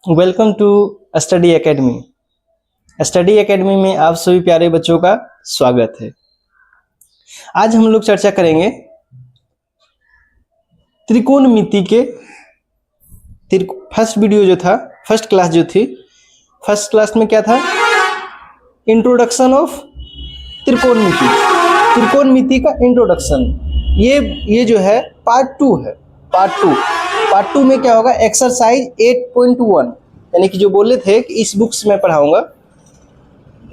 Welcome to Study Academy. Study Academy में आप सभी प्यारे बच्चों का स्वागत है। आज हम लोग चर्चा करेंगे त्रिकोणमिति के फर्स्ट वीडियो जो था, फर्स्ट क्लास जो थी, फर्स्ट क्लास में क्या था? इंट्रोडक्शन ऑफ त्रिकोणमिति, त्रिकोणमिति का इंट्रोडक्शन। ये जो है पार्ट 2 है। पार्ट टू में क्या होगा? एक्सरसाइज 8.1, यानी कि जो बोले थे कि इस बुक्स में पढ़ाऊंगा,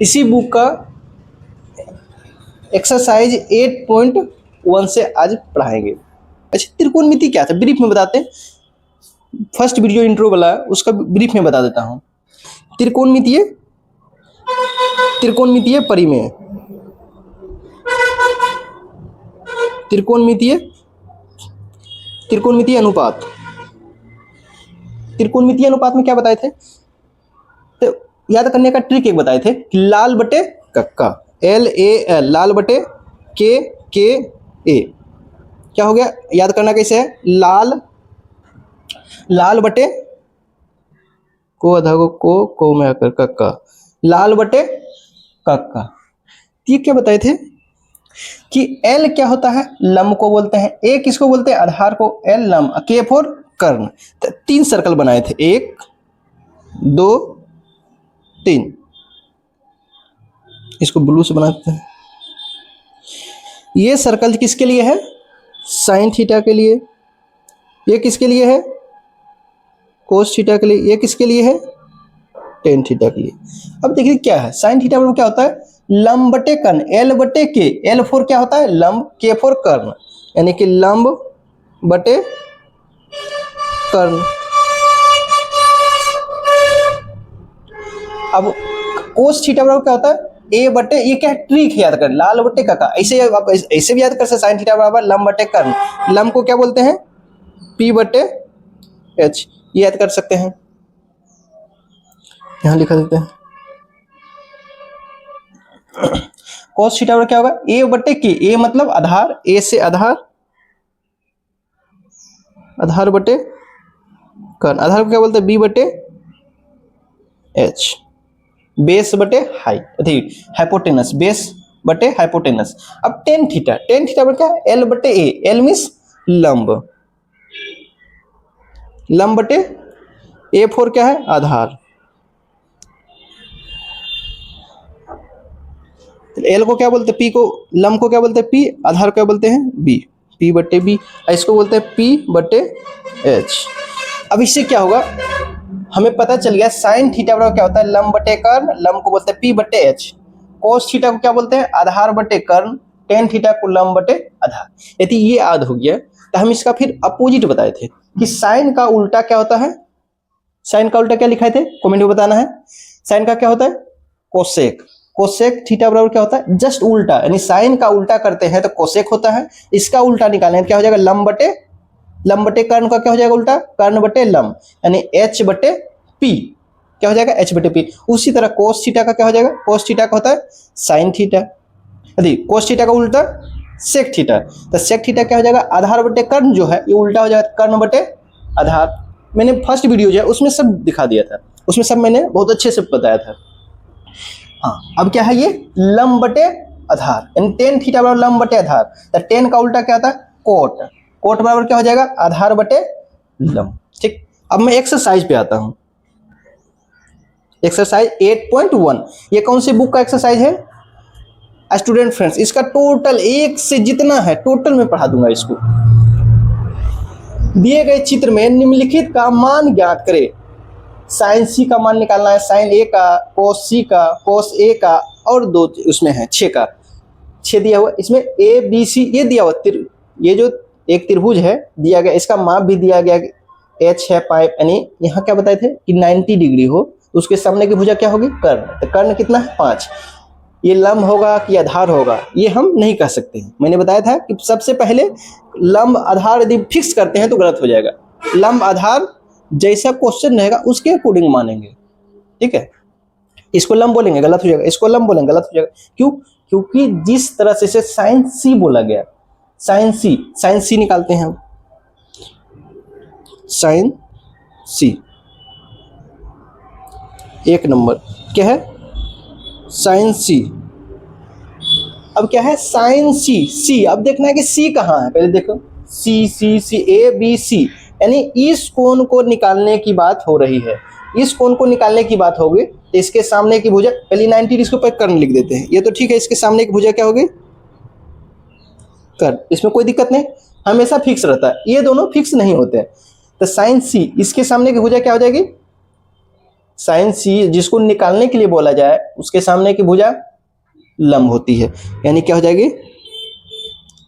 इसी बुक का एक्सरसाइज 8.1 से आज पढ़ाएंगे। अच्छा, त्रिकोणमिति क्या था ब्रीफ में बताते हैं। फर्स्ट वीडियो इंट्रो वाला उसका ब्रीफ में बता देता हूं। त्रिकोणमितीय परिमेय, त्रिकोणमितीय अनुपात। त्रिकोणमितीय अनुपात में क्या बताए थे? तो याद करने का ट्रिक एक बताए थे, लाल बटे कक्का, LAL, लाल बटे KA। क्या हो गया? याद करना कैसे है? लाल बटे को आधा को में आकर कक्का, लाल बटे कक्का। ये क्या बताए थे कि L क्या होता है? लंब को बोलते हैं। A किसको बोलते हैं? आधार को। L लंब, K फॉर कर्ण। तो 3 सर्कल बनाए थे, 1 2 3। इसको ब्लू से बनाते हैं। ये सर्कल किसके लिए है? साइन थीटा के लिए। ये किसके लिए है? कोस थीटा के लिए। ये किसके लिए है? टेन थीटा के लिए। अब देखिए क्या है, साइन थीटा पर क्या होता है? लंब बटे कर्ण, L बटे K। L फोर क्या होता है? लंब, K फोर कर्ण, यानी कि लंब बटे कर्ण। अब कोस थीटा बराबर क्या होता है? A बटे, ये क्या ट्रिक है याद कर, लाल बटे कक्का। ऐसे आप ऐसे भी याद कर सकते। साइन थीटा बराबर लंब बटे कर्ण। लंब को क्या बोलते हैं? P बटे H। ये याद कर सकते हैं, यहां लिखा देते हैं। कोस थीटा बराबर क्या होगा? A बटे K। A मतलब आधार, A से आधार, आधार बटे कर्ण। आधार को क्या बोलते हैं? B बटे H। बेस बटे हाइट, हाइपोटेनस, बेस बटे हाइपोटेनस। अब टेन थीटा, टेन थीटा पर क्या है? L बटे A। L मीन्स लंब, लंब बटे A फोर क्या है? आधार। L को क्या बोलते हैं? P को, लंब को क्या बोलते हैं? P, आधार को क्या बोलते हैं? B। P बटे B, इसको बोलते हैं P बटे H। अब इससे क्या होगा? हमें पता चल गया साइन थीटा बराबर क्या होता है? लंब बटे कर्ण। लंब को बोलते हैं P बटे H। कोस थीटा को क्या बोलते हैं? आधार बटे कर्ण। टेन थीटा को लंब बटे आधार। यदि ये याद हो गया तो हम इसका फिर अपोजिट बताए थे कि साइन का उल्टा क्या होता है? साइन का उल्टा क्या लिखाए थे? कमेंट में बताना है। साइन का क्या होता है? कोसेक। कोसेक थीटा बराबर क्या होता है? जस्ट उल्टा, यानी साइन का उल्टा करते हैं तो कोसेक होता है। इसका उल्टा निकालें क्या हो जाएगा? लंब बटे कर्ण का क्या हो जाएगा उल्टा? कर्ण बटे लंब, यानी H बटे P। क्या हो जाएगा? H बटे P। उसी तरह कोस थीटा का क्या हो जाएगा? कोस थीटा का होता है साइन थीटा। यदि कोस थीटा का उल्टा सेक थीटा, तो सेक थीटा क्या हो जाएगा? आधार बटे कर्ण जो है ये उल्टा हो जाएगा कर्ण बटे आधार। मैंने फर्स्ट वीडियो जो है उसमें सब दिखा दिया था, उसमें सब मैंने बहुत अच्छे से बताया था। हाँ, अब क्या है? ये लंब बटे आधार, यानी टेन थीटा बराबर लंब बटे आधार। तो टेन का उल्टा क्या होता है? कोट। कोट बराबर क्या हो जाएगा? आधार बटे लंब। ठीक, अब मैं एक्सरसाइज पे आता हूं। एक्सरसाइज 8.1, ये कौन सी बुक का एक्सरसाइज है? स्टूडेंट फ्रेंड्स, इसका टोटल एक से जितना है टोटल में पढ़ा दूंगा इसको। दिए गए चित्र में निम्नलिखित का मान ज्ञात करें। साइन सी का मान निकालना है, साइन ए का, कोस सी का, कोस ए का, और दो उसमें है 6 का। 6 दिया हुआ, इसमें ए बी सी ये दिया हुआ। ये जो एक त्रिभुज है दिया गया, इसका माप भी दिया गया, H है पाइप, यानी यहाँ क्या बताए थे कि 90 डिग्री हो, उसके सामने की भुजा क्या होगी? कर्ण। तो कर्ण कितना है? 5। ये लंब होगा कि आधार होगा ये हम नहीं कह सकते हैं। मैंने बताया था कि सबसे पहले लंब आधार यदि फिक्स करते हैं तो गलत हो जाएगा। लंब आधार जैसा क्वेश्चन रहेगा उसके अकॉर्डिंग मानेंगे, ठीक है। इसको लंब बोलेंगे गलत हो जाएगा, इसको लंब बोलेंगे गलत हो जाएगा। क्यों? क्योंकि जिस तरह से इसे साइन सी बोला गया, साइन सी निकालते हैं हम। साइन सी एक नंबर क्या है, साइन सी। अब क्या है, साइन सी। सी अब देखना है कि सी कहाँ है, पहले देखो सी सी सी, ए बी सी, यानी इस कोण को निकालने की बात हो रही है। इस कोण को निकालने की बात होगी तो इसके सामने की भुजा पहले 90 डिग्री इसको कर्ण लिख देते हैं, ये तो ठीक है। इसके सामने की भुजा क्या होगी, कर्ण, इसमें कोई दिक्कत नहीं, हमेशा फिक्स रहता है, ये दोनों फिक्स नहीं होते हैं। तो साइन सी, इसके सामने की भुजा क्या हो जाएगी, साइन सी जिसको निकालने के लिए बोला जाए उसके सामने की भुजा लंब होती है, यानी क्या हो जाएगी,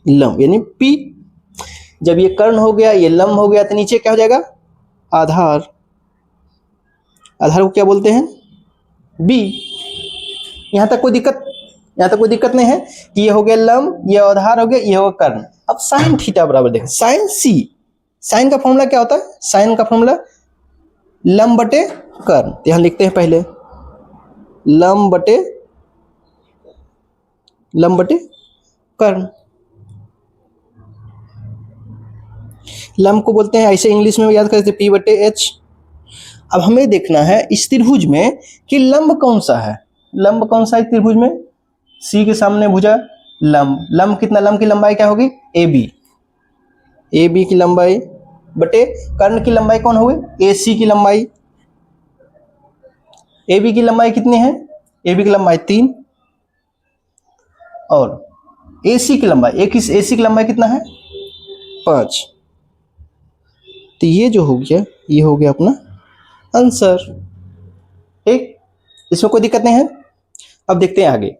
लंब, यानी पी। जब ये कर्ण हो गया, ये लंब हो गया, तो नीचे क्या हो जाएगा, आधार। आधार को क्या बोलते हैं, बी। यहां तक कोई दिक्कत नहीं है कि ये हो गया लंब, ये आधार हो गया, ये हो गया कर्ण। अब साइन थीटा बराबर देखें, साइन सी, साइन का फॉर्मूला क्या होता है, साइन का फॉर्मूला लंब बटे कर्ण। तो यहां लिखते हैं पहले लंब बटे कर्ण। लंब को बोलते हैं, ऐसे इंग्लिश में याद करते पी बटे एच। अब हमें देखना है इस त्रिभुज में कि लंब कौन सा है, लंब कौन सा है त्रिभुज में, सी के सामने भुजा लंब। लंब कितना, लंब की लंबाई क्या होगी, ए बी, ए बी की लंबाई बटे कर्ण की लंबाई कौन होगी, ए सी की लंबाई। ए बी की लंबाई कितनी है, ए बी की लंबाई 3 और ए सी की लंबाई, ए सी की लंबाई कितना है, 5। तो ये जो हो गया, ये हो गया अपना आंसर, ठीक, इसमें कोई दिक्कत नहीं है। अब देखते हैं आगे,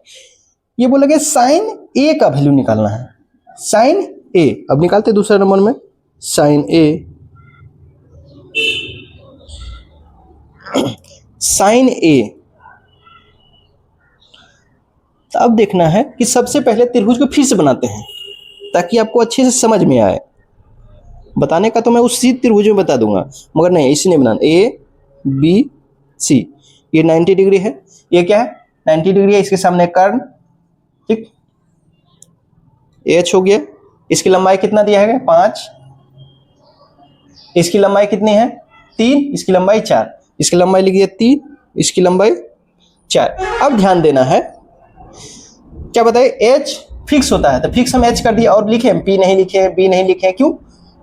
ये बोला गया साइन ए का वैल्यू निकालना है, साइन ए। अब निकालते हैं दूसरे नंबर में साइन ए। साइन ए, तो अब देखना है कि सबसे पहले त्रिभुज को फिर से बनाते हैं ताकि आपको अच्छे से समझ में आए। बताने का तो मैं उसी त्रिभुज में बता दूंगा, मगर नहीं, इसी नहीं बनाना। ए बी सी, ये 90 डिग्री है, ये क्या है 90 डिग्री है, इसके सामने कर्ण, ठीक, एच हो गया। इसकी लंबाई कितना दिया है, 5। इसकी लंबाई कितनी है, 3, इसकी लंबाई 4, इसकी लंबाई लिखी है 3, इसकी लंबाई 4। अब ध्यान देना है, क्या बताइए, एच फिक्स होता है तो फिक्स हम एच कर दिया, और लिखे पी नहीं लिखे, बी नहीं लिखे, क्यों,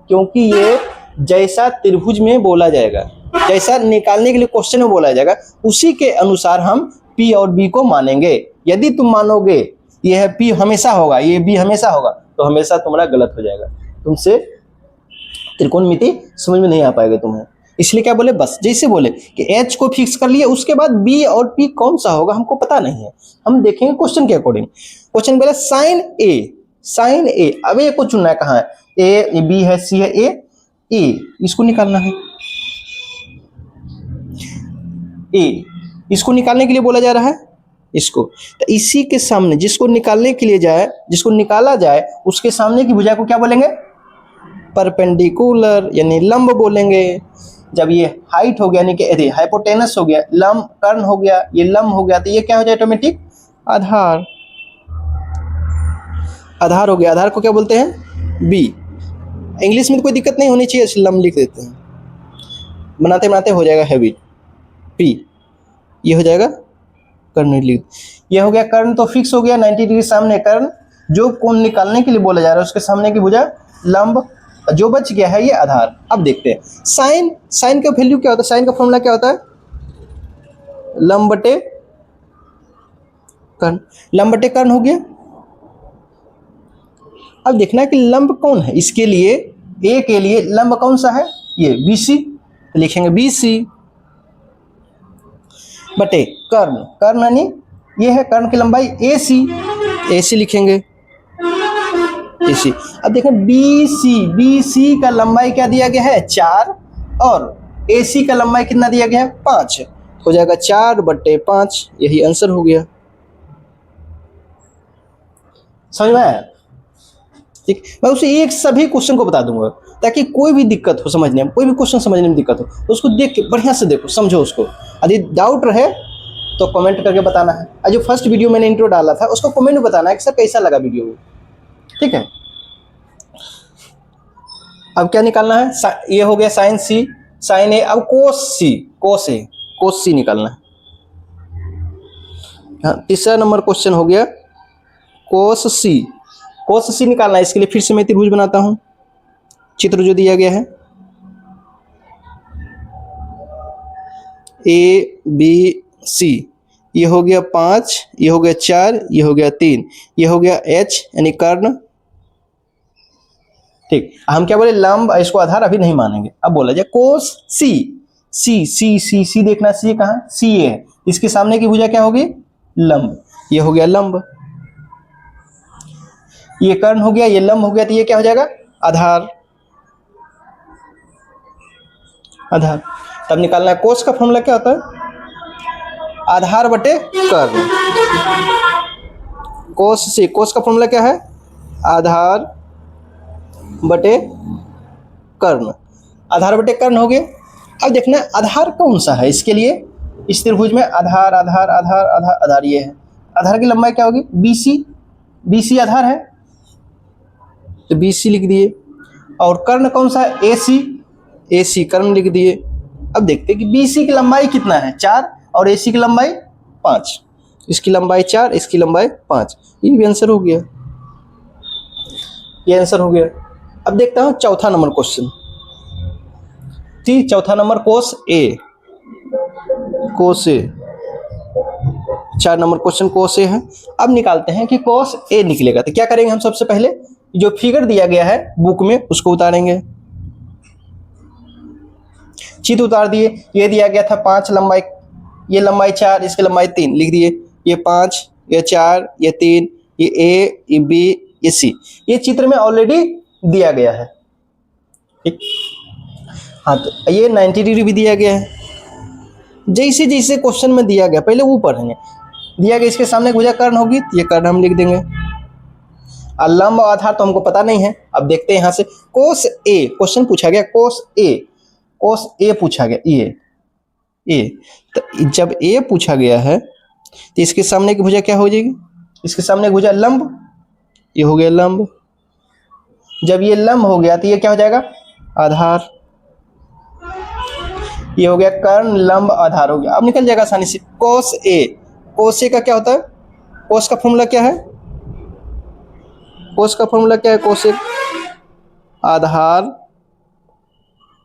क्योंकि ये जैसा त्रिभुज में बोला जाएगा, जैसा निकालने के लिए क्वेश्चन में बोला जाएगा, उसी के अनुसार हम पी और बी को मानेंगे। यदि तुम मानोगे ये है पी हमेशा होगा, ये बी हमेशा होगा, तो हमेशा तुम्हारा गलत हो जाएगा, तुमसे त्रिकोणमिति समझ में नहीं आ पाएगा तुम्हें। इसलिए क्या बोले, बस जैसे बोले कि एच को फिक्स कर लिए, उसके बाद बी और पी कौन सा होगा हमको पता नहीं है, हम देखेंगे क्वेश्चन के अकॉर्डिंग। क्वेश्चन बोला साइन ए, साइन ए। अब ए को चुनना है, कहाँ है, ए बी है, सी है, ए इसको निकालना है। ए इसको निकालने के लिए बोला जा रहा है, इसको, तो इसी के सामने जिसको निकालने के लिए जाए, जिसको निकाला जाए उसके सामने की भुजा को क्या बोलेंगे, परपेंडिकुलर, यानी लंब बोलेंगे। जब ये हाइट हो गया, यानी कि हाइपोटेनस हो गया, लंब कर्ण हो गया, ये लंब हो गया, तो ये क्या हो जाए ऑटोमेटिक, आधार। आधार हो गया, आधार को क्या बोलते हैं, बी। इंग्लिश में तो कोई दिक्कत नहीं होनी चाहिए, इसलिए लंब लिख देते हैं, बनाते बनाते हो जाएगा हैवी, पी, ये हो जाएगा कर्ण लिख, ये हो गया कर्ण, तो फिक्स हो गया 90 डिग्री सामने कर्ण। जो कोण निकालने के लिए बोला जा रहा है उसके सामने की भुजा लंब, जो बच गया है ये आधार। अब देखते हैं साइन, साइन का वैल्यू क्या होता है, साइन का फॉर्मूला क्या होता है, लंब बटे कर्ण, लंब बटे कर्ण हो गया। अब देखना है कि लंब कौन है, इसके लिए ए के लिए लंब कौन सा है, ये BC, लिखेंगे BC बटे कर्ण, कर्ण यानी ये है, कर्ण की लंबाई AC लिखेंगे AC। अब देखें BC का लंबाई क्या दिया गया है, 4, और AC का लंबाई कितना दिया गया है, 5, हो जाएगा 4 बटे 5, यही आंसर हो गया। समझ में आया, ठीक। मैं उसे एक सभी क्वेश्चन को बता दूंगा ताकि कोई भी दिक्कत हो समझने में, कोई भी क्वेश्चन समझने में दिक्कत हो तो उसको देख के बढ़िया से देखो, समझो उसको। यदि डाउट रहे तो कमेंट करके बताना है, और जो फर्स्ट वीडियो मैंने इंट्रो डाला था उसको कमेंट में बताना है कि सर कैसा लगा वीडियो, ठीक है। अब क्या निकालना है, ये हो गया साइन सी, साइन ए। अब कोस सी निकालना है, हाँ, तीसरा नंबर क्वेश्चन हो गया कोस सी। कोस सी निकालना है, इसके लिए फिर से मैं त्रिभुज बनाता हूं। चित्र जो दिया गया है ए बी सी, ये हो गया 5, ये हो गया 4, ये हो गया 3, ये हो गया एच यानी कर्ण। ठीक, हम क्या बोले लंब, इसको आधार अभी नहीं मानेंगे। अब बोला जाए कोस सी। सी सी सी सी देखना, सी कहाँ, सी ए है, इसके सामने की भुजा क्या होगी, लंब। ये हो गया लंब, ये कर्ण हो गया, ये लंब हो गया, तो ये क्या हो जाएगा, आधार। आधार तब निकालना है, कोस का फॉर्मूला क्या होता है, आधार बटे कर्ण। कोस से, कोस का फॉर्मूला क्या है, आधार बटे कर्ण। आधार बटे कर्ण हो गए। अब देखना आधार कौन सा है, इसके लिए इस त्रिभुज में आधार आधार आधार आधार आधार ये है। आधार की लंबाई क्या होगी, BC। BC आधार है तो BC लिख दिए। और कर्ण कौन सा है, AC। AC कर्ण लिख दिए। अब देखते हैं कि BC की लंबाई कितना है, 4, और AC की लंबाई 5। इसकी लंबाई 4, इसकी लंबाई 5। ये भी आंसर हो गया, ये आंसर हो गया। अब देखता हूं चौथा नंबर क्वेश्चन। ठीक, चौथा नंबर कोस ए। कोस ए, 4 नंबर क्वेश्चन कोस ए है। अब निकालते हैं कि कोस ए निकलेगा तो क्या करेंगे हम, सबसे पहले जो फिगर दिया गया है बुक में उसको उतारेंगे। चित्र उतार दिए, ये दिया गया था 5 लंबाई, ये लंबाई 4, इसकी लंबाई 3 लिख दिए। ये 5, ये 4, ये 3, ये ए, ये बी, ये सी, ये चित्र में ऑलरेडी दिया गया है। ठीक, हाँ तो ये 90 डिग्री भी दिया गया है। जैसे जैसे क्वेश्चन में दिया गया पहले वो पढ़ेंगे। दिया गया इसके सामने भुजा कर्ण होगी तो ये कर्ण हम लिख देंगे। और लंब और आधार तो हमको पता नहीं है। अब देखते हैं यहाँ से कोस ए, क्वेश्चन पूछा गया कोस ए, कोस ए पूछा गया, ये ए, तो जब ए पूछा गया है तो इसके सामने की भुजा क्या हो जाएगी, इसके सामने की भुजा लंब, ये हो गया लंब। जब ये लंब हो गया तो ये क्या हो जाएगा, आधार। ये हो गया कर्ण लंब आधार हो गया। अब निकल जाएगा आसानी से कोस ए। कोस ए का क्या होता है, कोस का फॉर्मूला क्या है, कोस का फॉर्मूला क्या है, कोस ए आधार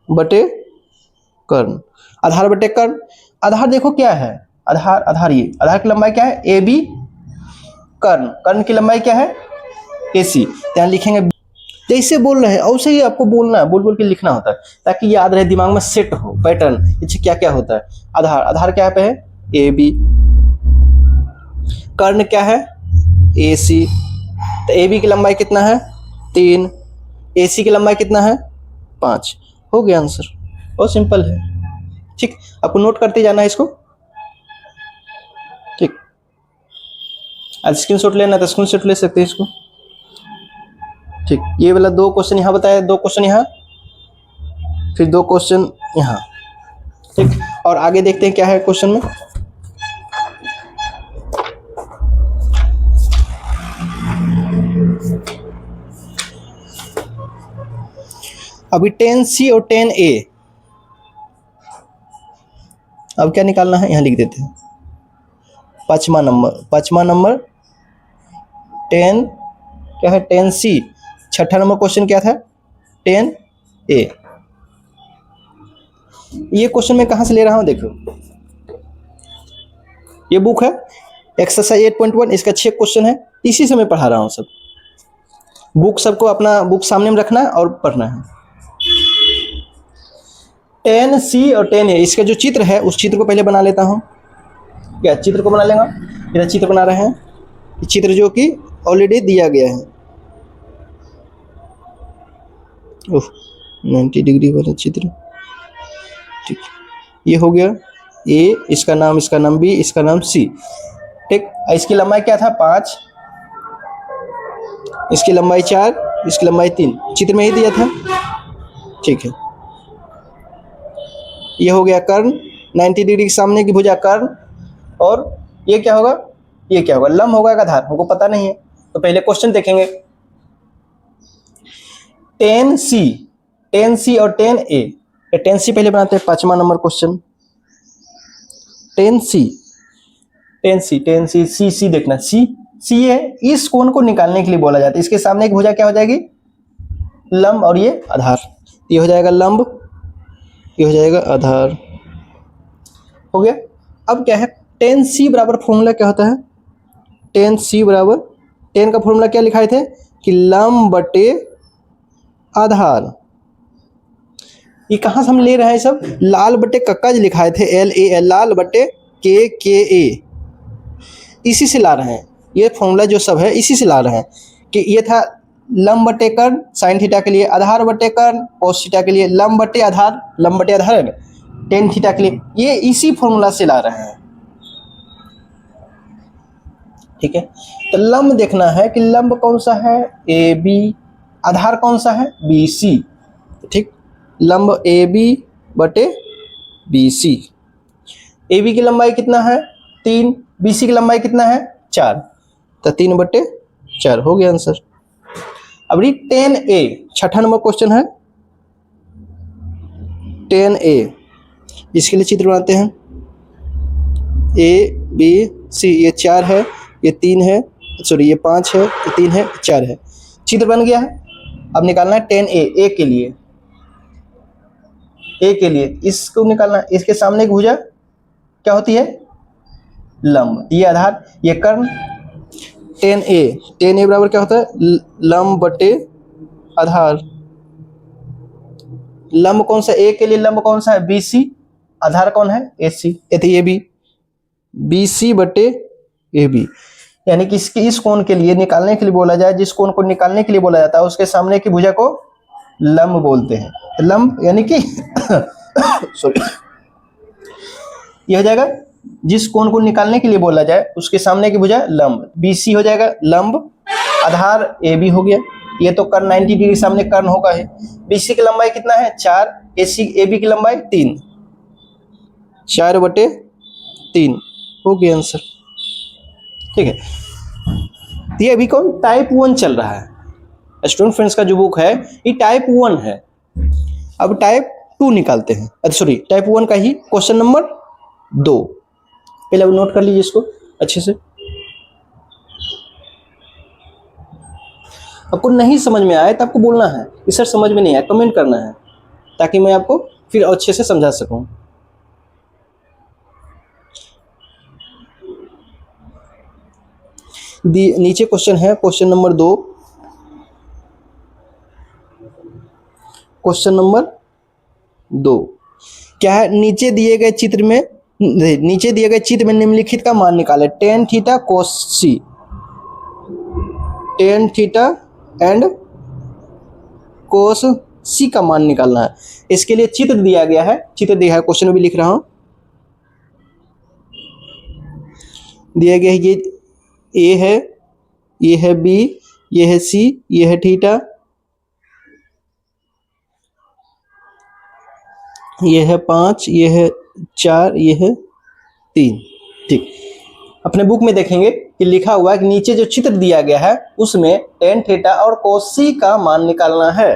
बटे कर्ण। आधार बटे कर्ण, आधार देखो क्या है, आधार, आधार ये, आधार की लंबाई क्या है, ए बी, कर्ण, कर्ण की लंबाई क्या है, AC। यहाँ लिखेंगे जैसे बोल रहे हैं वैसे ही आपको बोलना है, बोल बोल के लिखना होता है ताकि याद रहे, दिमाग में सेट हो पैटर्न, इससे क्या क्या होता है। आधार, आधार क्या पे है, AB। कर्ण क्या है, AC। तो AB की लंबाई कितना है, 3, AC की लंबाई कितना है, 5। हो गया आंसर, बहुत सिंपल है। ठीक, आपको नोट करते जाना है इसको। ठीक, आज स्क्रीनशॉट लेना है तो स्क्रीनशॉट ले सकते हैं इसको। ठीक, ये वाला 2 क्वेश्चन यहाँ बताया, 2 क्वेश्चन यहाँ, फिर 2 क्वेश्चन यहाँ। ठीक, और आगे देखते हैं क्या है क्वेश्चन में। अभी 10C और 10A, अब क्या निकालना है, यहाँ लिख देते हैं। 5वां नंबर 10 क्या है, 10C। 6ठा नंबर क्वेश्चन क्या था, 10A। ये क्वेश्चन मैं कहाँ से ले रहा हूँ, देखो ये बुक है एक्सरसाइज 8.1, इसका 6 क्वेश्चन है, इसी से मैं पढ़ा रहा हूँ सब। बुक सबको अपना बुक सामने में रखना है और पढ़ना है। 10C और 10A, इसका जो चित्र है उस चित्र को पहले बना लेता हूँ। क्या चित्र को बना लेगा, इधर चित्र बना रहे हैं, चित्र जो कि ऑलरेडी दिया गया है। 90 डिग्री वाला चित्र। ठीक, ये हो गया A, इसका नाम B, इसका नाम C। ठीक, इसकी लंबाई क्या था, 5, इसकी लंबाई 4, इसकी लंबाई 3, चित्र में ही दिया था। ठीक है, ये हो गया कर्ण, 90 डिग्री के सामने की भुजा कर्ण, और ये क्या होगा, ये क्या होगा, लंब होगा, आधार हमको पता नहीं है। तो पहले क्वेश्चन देखेंगे। 10C और 10A, 10C पहले बनाते हैं, 5वां नंबर क्वेश्चन। टेन सी सी सी देखना, सी है, इस कोण को निकालने के लिए बोला जाता है। इसके सामने एक भुजा क्या हो जाएगी, लंब, और ये आधार, ये हो जाएगा लंब, ये हो जाएगा आधार, हो गया। अब क्या है, टेन सी बराबर फॉर्मूला क्या होता है, टेन सी बराबर, टेन का फॉर्मूला क्या लिखाए थे कि लंब बटे आधार। ये कहाँ से हम ले रहे हैं सब, लाल बटे कक्का जो लिखाए थे LA, लाल बटे KA, इसी से ला रहे हैं। ये फॉर्मूला जो सब है इसी से ला रहे हैं कि ये था लंब बटे कर्ण साइन थीटा के लिए, आधार बटे कर्ण कोस थीटा के लिए, लंब बटे आधार, लंब बटे आधार है टेन थीटा के लिए, ये इसी फॉर्मूला से ला रहे हैं। ठीक है, तो लंब देखना है कि लंब कौन सा है, AB, आधार कौन सा है, BC। ठीक, लंब AB बटे BC, AB की लंबाई कितना है 3, BC की लंबाई कितना है 4, तो 3 बटे 4 हो गया आंसर। अब 10A, छठा नंबर क्वेश्चन है 10A, इसके लिए चित्र बनाते हैं, ABC, ये 4 है, ये 3 है, सॉरी ये 5 है, ये 3 है, 4 है, चित्र बन गया है। अब निकालना है 10A, A के लिए, A के लिए इसको निकालना है। इसके सामने एक भुजा क्या होती है, लंब, ये आधार, ये कर्ण। 10A बराबर क्या होता है, लंब बटे आधार। लंब कौन सा, A के लिए लंब कौन सा है, BC, आधार कौन है, AC, AB, BC बटे AB, यानी कि इस कोण के लिए निकालने के लिए बोला जाए, जिस कोण को निकालने के लिए बोला जाता है उसके सामने की भुजा को लंब बोलते हैं। लंब यानी कि सॉरी, यह हो जाएगा जिस कोण को निकालने के लिए बोला जाए उसके सामने की भुजा लंब, BC हो जाएगा लंब, आधार AB हो गया, ये तो कर्ण 90 डिग्री सामने कर्ण होगा है। BC की लंबाई कितना है 4, AB की लंबाई 3, 4 बटे 3 हो गया आंसर। ठीक है, ये अभी कौन टाइप 1 चल रहा है, स्टूडेंट फ्रेंड्स का जो बुक है ये टाइप 1 है। अब टाइप 2 निकालते हैं, सॉरी टाइप 1 का ही क्वेश्चन नंबर 2, पहले अब नोट कर लीजिए इसको अच्छे से। आपको नहीं समझ में आए तो आपको बोलना है कि सर समझ में नहीं आया, कमेंट करना है ताकि मैं आपको फिर अच्छे से समझा सकूं। नीचे क्वेश्चन है, क्वेश्चन नंबर 2, क्वेश्चन नंबर 2 क्या है, नीचे दिए गए चित्र में निम्नलिखित का मान निकाले, tan theta cosec, tan theta and cosec का मान निकालना है। इसके लिए चित्र दिया गया है, क्वेश्चन में भी लिख रहा हूं, दिया गया है ये A है, ये है B, ये है C, ये है थीटा, ये है 5, ये है 4, ये है 3। ठीक, अपने बुक में देखेंगे कि लिखा हुआ है कि नीचे जो चित्र दिया गया है उसमें टेन थीटा और कोस सी का मान निकालना है।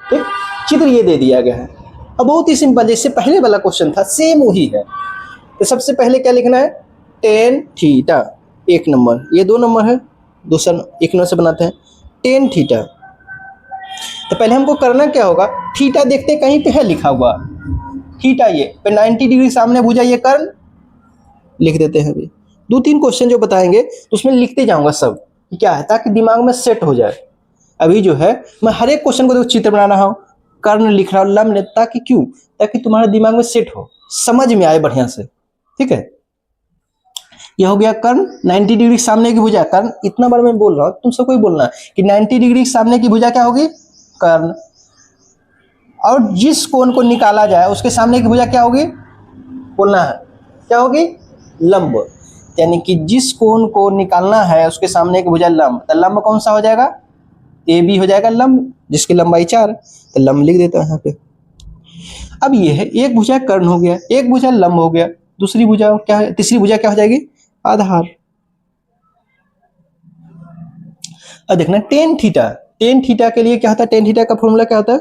ठीक, चित्र ये दे दिया गया है। अब बहुत ही सिंपल, जैसे पहले वाला क्वेश्चन था सेम वही है। तो सबसे पहले क्या लिखना है, टेन थीटा 1 नंबर, ये 2 नंबर है, दूसरा 1 नंबर से बनाते हैं, टेन थीटा। तो पहले हमको करना क्या होगा, थीटा देखते कहीं पे है लिखा हुआ, थीटा ये पे 90 डिग्री सामने भुजा, ये कर्ण लिख देते हैं। अभी 2-3 क्वेश्चन जो बताएंगे तो उसमें लिखते जाऊंगा सब कि क्या है, ताकि दिमाग में सेट हो जाए। अभी जो है मैं हर एक क्वेश्चन को देखो चित्र बना रहा हूँ, कर्ण लिख रहा हूँ, लंब, ताकि क्यों, ताकि तुम्हारे दिमाग में सेट हो, समझ में आए बढ़िया से। ठीक है, यह हो गया कर्ण 90 डिग्री सामने की भुजा कर्ण। इतना बार मैं बोल रहा हूँ, तुम सबको ही बोलना कि 90 डिग्री सामने की भुजा क्या होगी, कर्ण। और जिस कोण को निकाला जाए उसके सामने की भुजा क्या होगी, बोलना है क्या होगी, लंब। यानी कि जिस कोण को निकालना है उसके सामने की भुजा लंब, तो लंब कौन सा हो जाएगा, AB हो जाएगा लंब, जिसकी लंबाई 4, तो लंब लिख देता है यहाँ पे। अब ये है एक भुजा कर्ण हो गया, एक भुजा लंब हो गया, दूसरी भुजा क्या है, तीसरी भुजा क्या हो जाएगी, आधार। अब देखना टेन थीटा के लिए क्या होता है, टेन थीटा का फॉर्मूला क्या होता है,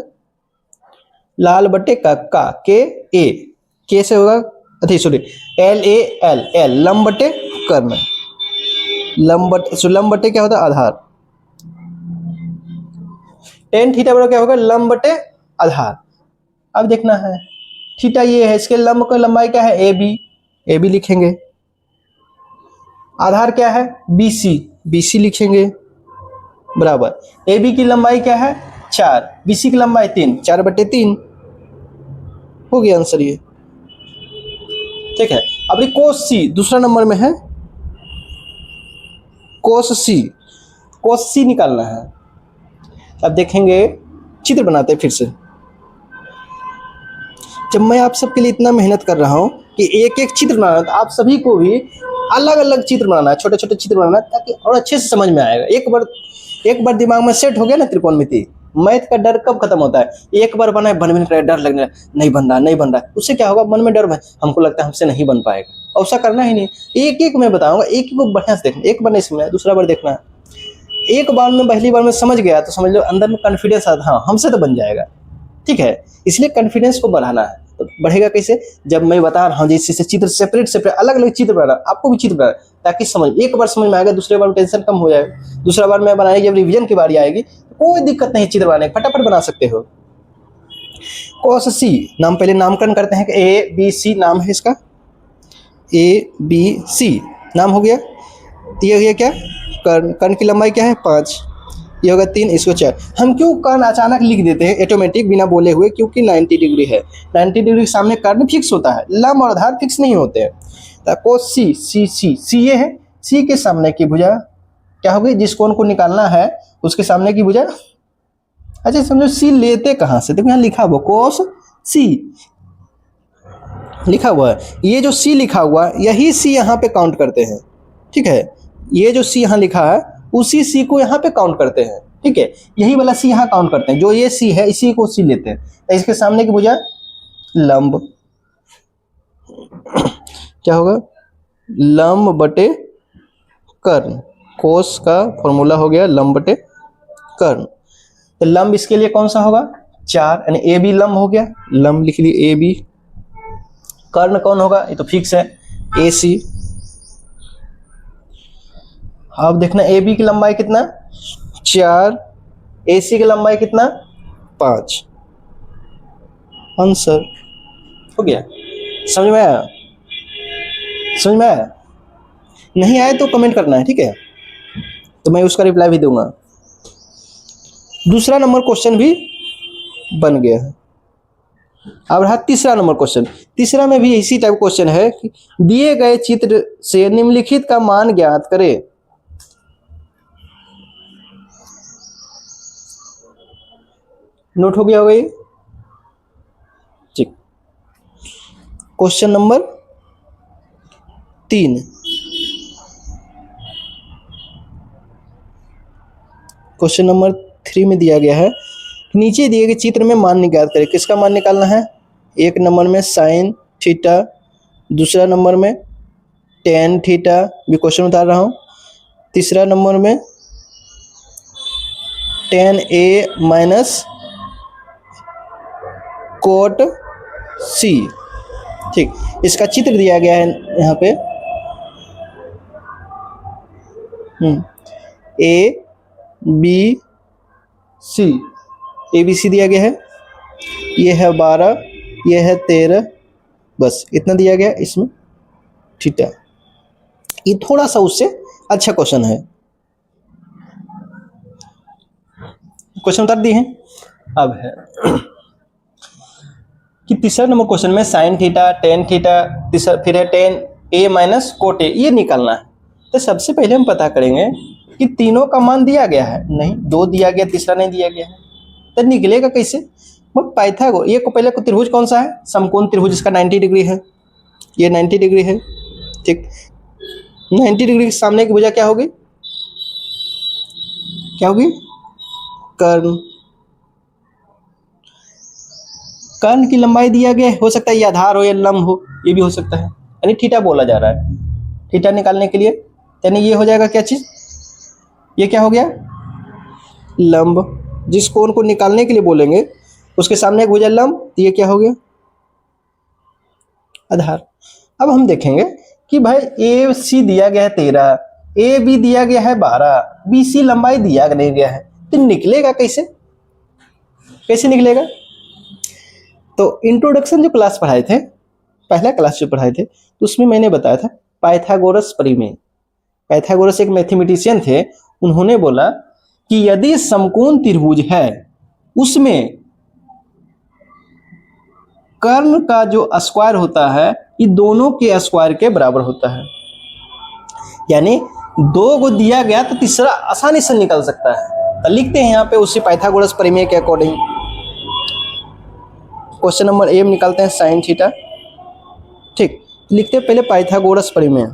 लाल बटे कक्का, के से होगा अच्छा sorry, L A L L लंब बटे कर्ण, लंब बटे क्या होता है आधार, टेन थीटा बराबर क्या होगा लंब बटे आधार। अब देखना है थीटा ये है, इसके लंब का लंबाई क्या है ए बी लिखेंगे, आधार क्या है बी सी लिखेंगे, बराबर ए बी की लंबाई क्या है 4, बी सी की लंबाई 3, 4/3 हो गया आंसर ये। ठीक है, अब ये कोस सी दूसरा नंबर में है, कोस सी निकालना है। अब देखेंगे, चित्र बनाते हैं फिर से। जब मैं आप सबके लिए इतना मेहनत कर रहा हूँ कि एक एक चित्र बनाना, तो आप सभी को भी अलग अलग चित्र बनाना है, छोटे छोटे चित्र बनाना, ताकि और अच्छे से समझ में आएगा। एक बार दिमाग में सेट हो गया ना त्रिकोणमिति, मैथ का डर कब खत्म होता है, एक बार बना है बन भी नहीं रहा है, डर लगने नहीं बन रहा, उससे क्या होगा मन में डर है, हमको लगता है हमसे नहीं बन पाएगा, ऐसा करना ही नहीं। एक एक मैं बताऊंगा, एक को बढ़िया से देखना, एक बार नहीं समझना दूसरा बार देखना है। एक बार में पहली बार में समझ गया तो समझ लो अंदर में कॉन्फिडेंस आता, हाँ हमसे तो बन जाएगा। ठीक है, इसलिए कॉन्फिडेंस को बढ़ाना है। तो बढ़ेगा कैसे, जब मैं बता रहा हूँ जैसे चित्र सेपरेट अलग अलग चित्र बना, आपको भी चित्र बनाना, ताकि समझ एक बार समझ में आएगा, दूसरे बार में टेंशन कम हो जाएगा, दूसरा बार मैं बनाने जब रिवीजन की बारी आएगी कोई दिक्कत नहीं, चित्र बनाने फटाफट बना सकते हो। कॉस सी नाम, पहले नामकरण करते हैं कि ए बी सी नाम है इसका, ए बी सी नाम हो गया। तो ये हो गया क्या, कर्ण की लंबाई क्या है 5, ये होगा 3, इसको 4। हम क्यों कर्ण अचानक लिख देते हैं ऑटोमेटिक बिना बोले हुए, क्योंकि 90 डिग्री है, 90 डिग्री के सामने कर्ण फिक्स होता है, लंब और आधार फिक्स नहीं होते हैं। तो कोस सी ये है, सी के सामने की भुजा क्या होगी, जिस कोण को निकालना है उसके सामने की भुजा। अच्छा समझो सी लेते कहाँ से, देखो यहाँ लिखा हुआ कोस सी लिखा हुआ है, ये जो सी लिखा हुआ यही सी यहाँ पे काउंट करते हैं। ठीक है, ये जो सी यहाँ लिखा है उसी सी को यहाँ पे काउंट करते हैं। ठीक है, यही वाला सी यहाँ काउंट करते हैं, जो ये सी है इसी को सी लेते हैं। तो इसके सामने की भुजा लंब क्या होगा, लंब बटे कर्ण, कोस का फॉर्मूला हो गया लंब बटे कर्ण। तो लंब इसके लिए कौन सा होगा 4, यानी ए बी लंब हो गया, लंब लिख लिए ए बी। कर्ण कौन होगा, ये तो फिक्स है ए सी। अब देखना ए बी की लंबाई कितना 4, ए सी की लंबाई कितना 5, आंसर हो गया। समझ में आया, समझ में आया, नहीं आया तो कमेंट करना है। ठीक है, तो मैं उसका रिप्लाई भी दूंगा। दूसरा नंबर क्वेश्चन भी बन गया है। अब रहा तीसरा नंबर क्वेश्चन। तीसरा में भी इसी टाइप क्वेश्चन है कि दिए गए चित्र से निम्नलिखित का मान ज्ञात करें। नोट हो गया होगा ये, ठीक। क्वेश्चन नंबर 3, क्वेश्चन नंबर 3 में दिया गया है नीचे दिए गए चित्र में मान ज्ञात करें। किसका मान निकालना है, एक नंबर में साइन थीटा, दूसरा नंबर में टेन थीटा, भी क्वेश्चन बता रहा हूँ, तीसरा नंबर में टेन ए माइनस कोट सी। ठीक, इसका चित्र दिया गया है यहाँ पे, A B C, A B C दिया गया है, ये है 12, ये है 13, बस इतना दिया गया इसमें थीटा। ये थोड़ा सा उससे अच्छा क्वेश्चन है, क्वेश्चन उतार दिए हैं। अब है कि तीसरा नंबर क्वेश्चन में साइन थीटा, टेन थीटा, फिर है ten A minus cot A, ये निकालना है। तो सबसे पहले हम पता करेंगे कि तीनों का मान दिया गया है, नहीं 2 दिया गया, तीसरा नहीं दिया गया है, तो निकलेगा कैसे। वो पाइथागोरस, ये को पहले को त्रिभुज कौन सा है, समकोण त्रिभुज, इसका 90 डिग्री है, ये 90 डिग्री है। ठीक, 90 डिग्री के सामने की भुजा क्या होगी, क्या होगी कर्ण। कर्ण की लंबाई दिया गया है, हो सकता है ये आधार हो या लंब हो, ये भी हो सकता है, यानी थीटा बोला जा रहा है। थीटा निकालने के लिए यानी ये हो जाएगा क्या चीज, ये क्या हो गया लंब। जिस कोण को निकालने के लिए बोलेंगे उसके सामने एक भुजा लंब, ये क्या हो गया आधार। अब हम देखेंगे कि भाई ए सी दिया गया है 13, ए बी दिया गया है 12, बी सी लंबाई दिया नहीं गया है, तो निकलेगा कैसे, कैसे निकलेगा? तो इंट्रोडक्शन जो क्लास पढ़ाए थे, पहला क्लास जो पढ़ाए थे, तो उसमें मैंने बताया था पाइथागोरस प्रमेय। पाइथागोरस एक मैथमेटिशियन थे, उन्होंने बोला कि यदि समकोण त्रिभुज है उसमें कर्ण का जो स्क्वायर होता है ये दोनों के स्क्वायर के बराबर होता है। यानी दो को दिया गया तो तीसरा आसानी से निकल सकता है। तो लिखते हैं यहाँ पे उसी पाइथागोरस प्रमेय के अकॉर्डिंग। क्वेश्चन नंबर ए में निकालते हैं साइन थीटा। ठीक, लिखते हैं पहले पाइथागोरस प्रमेय।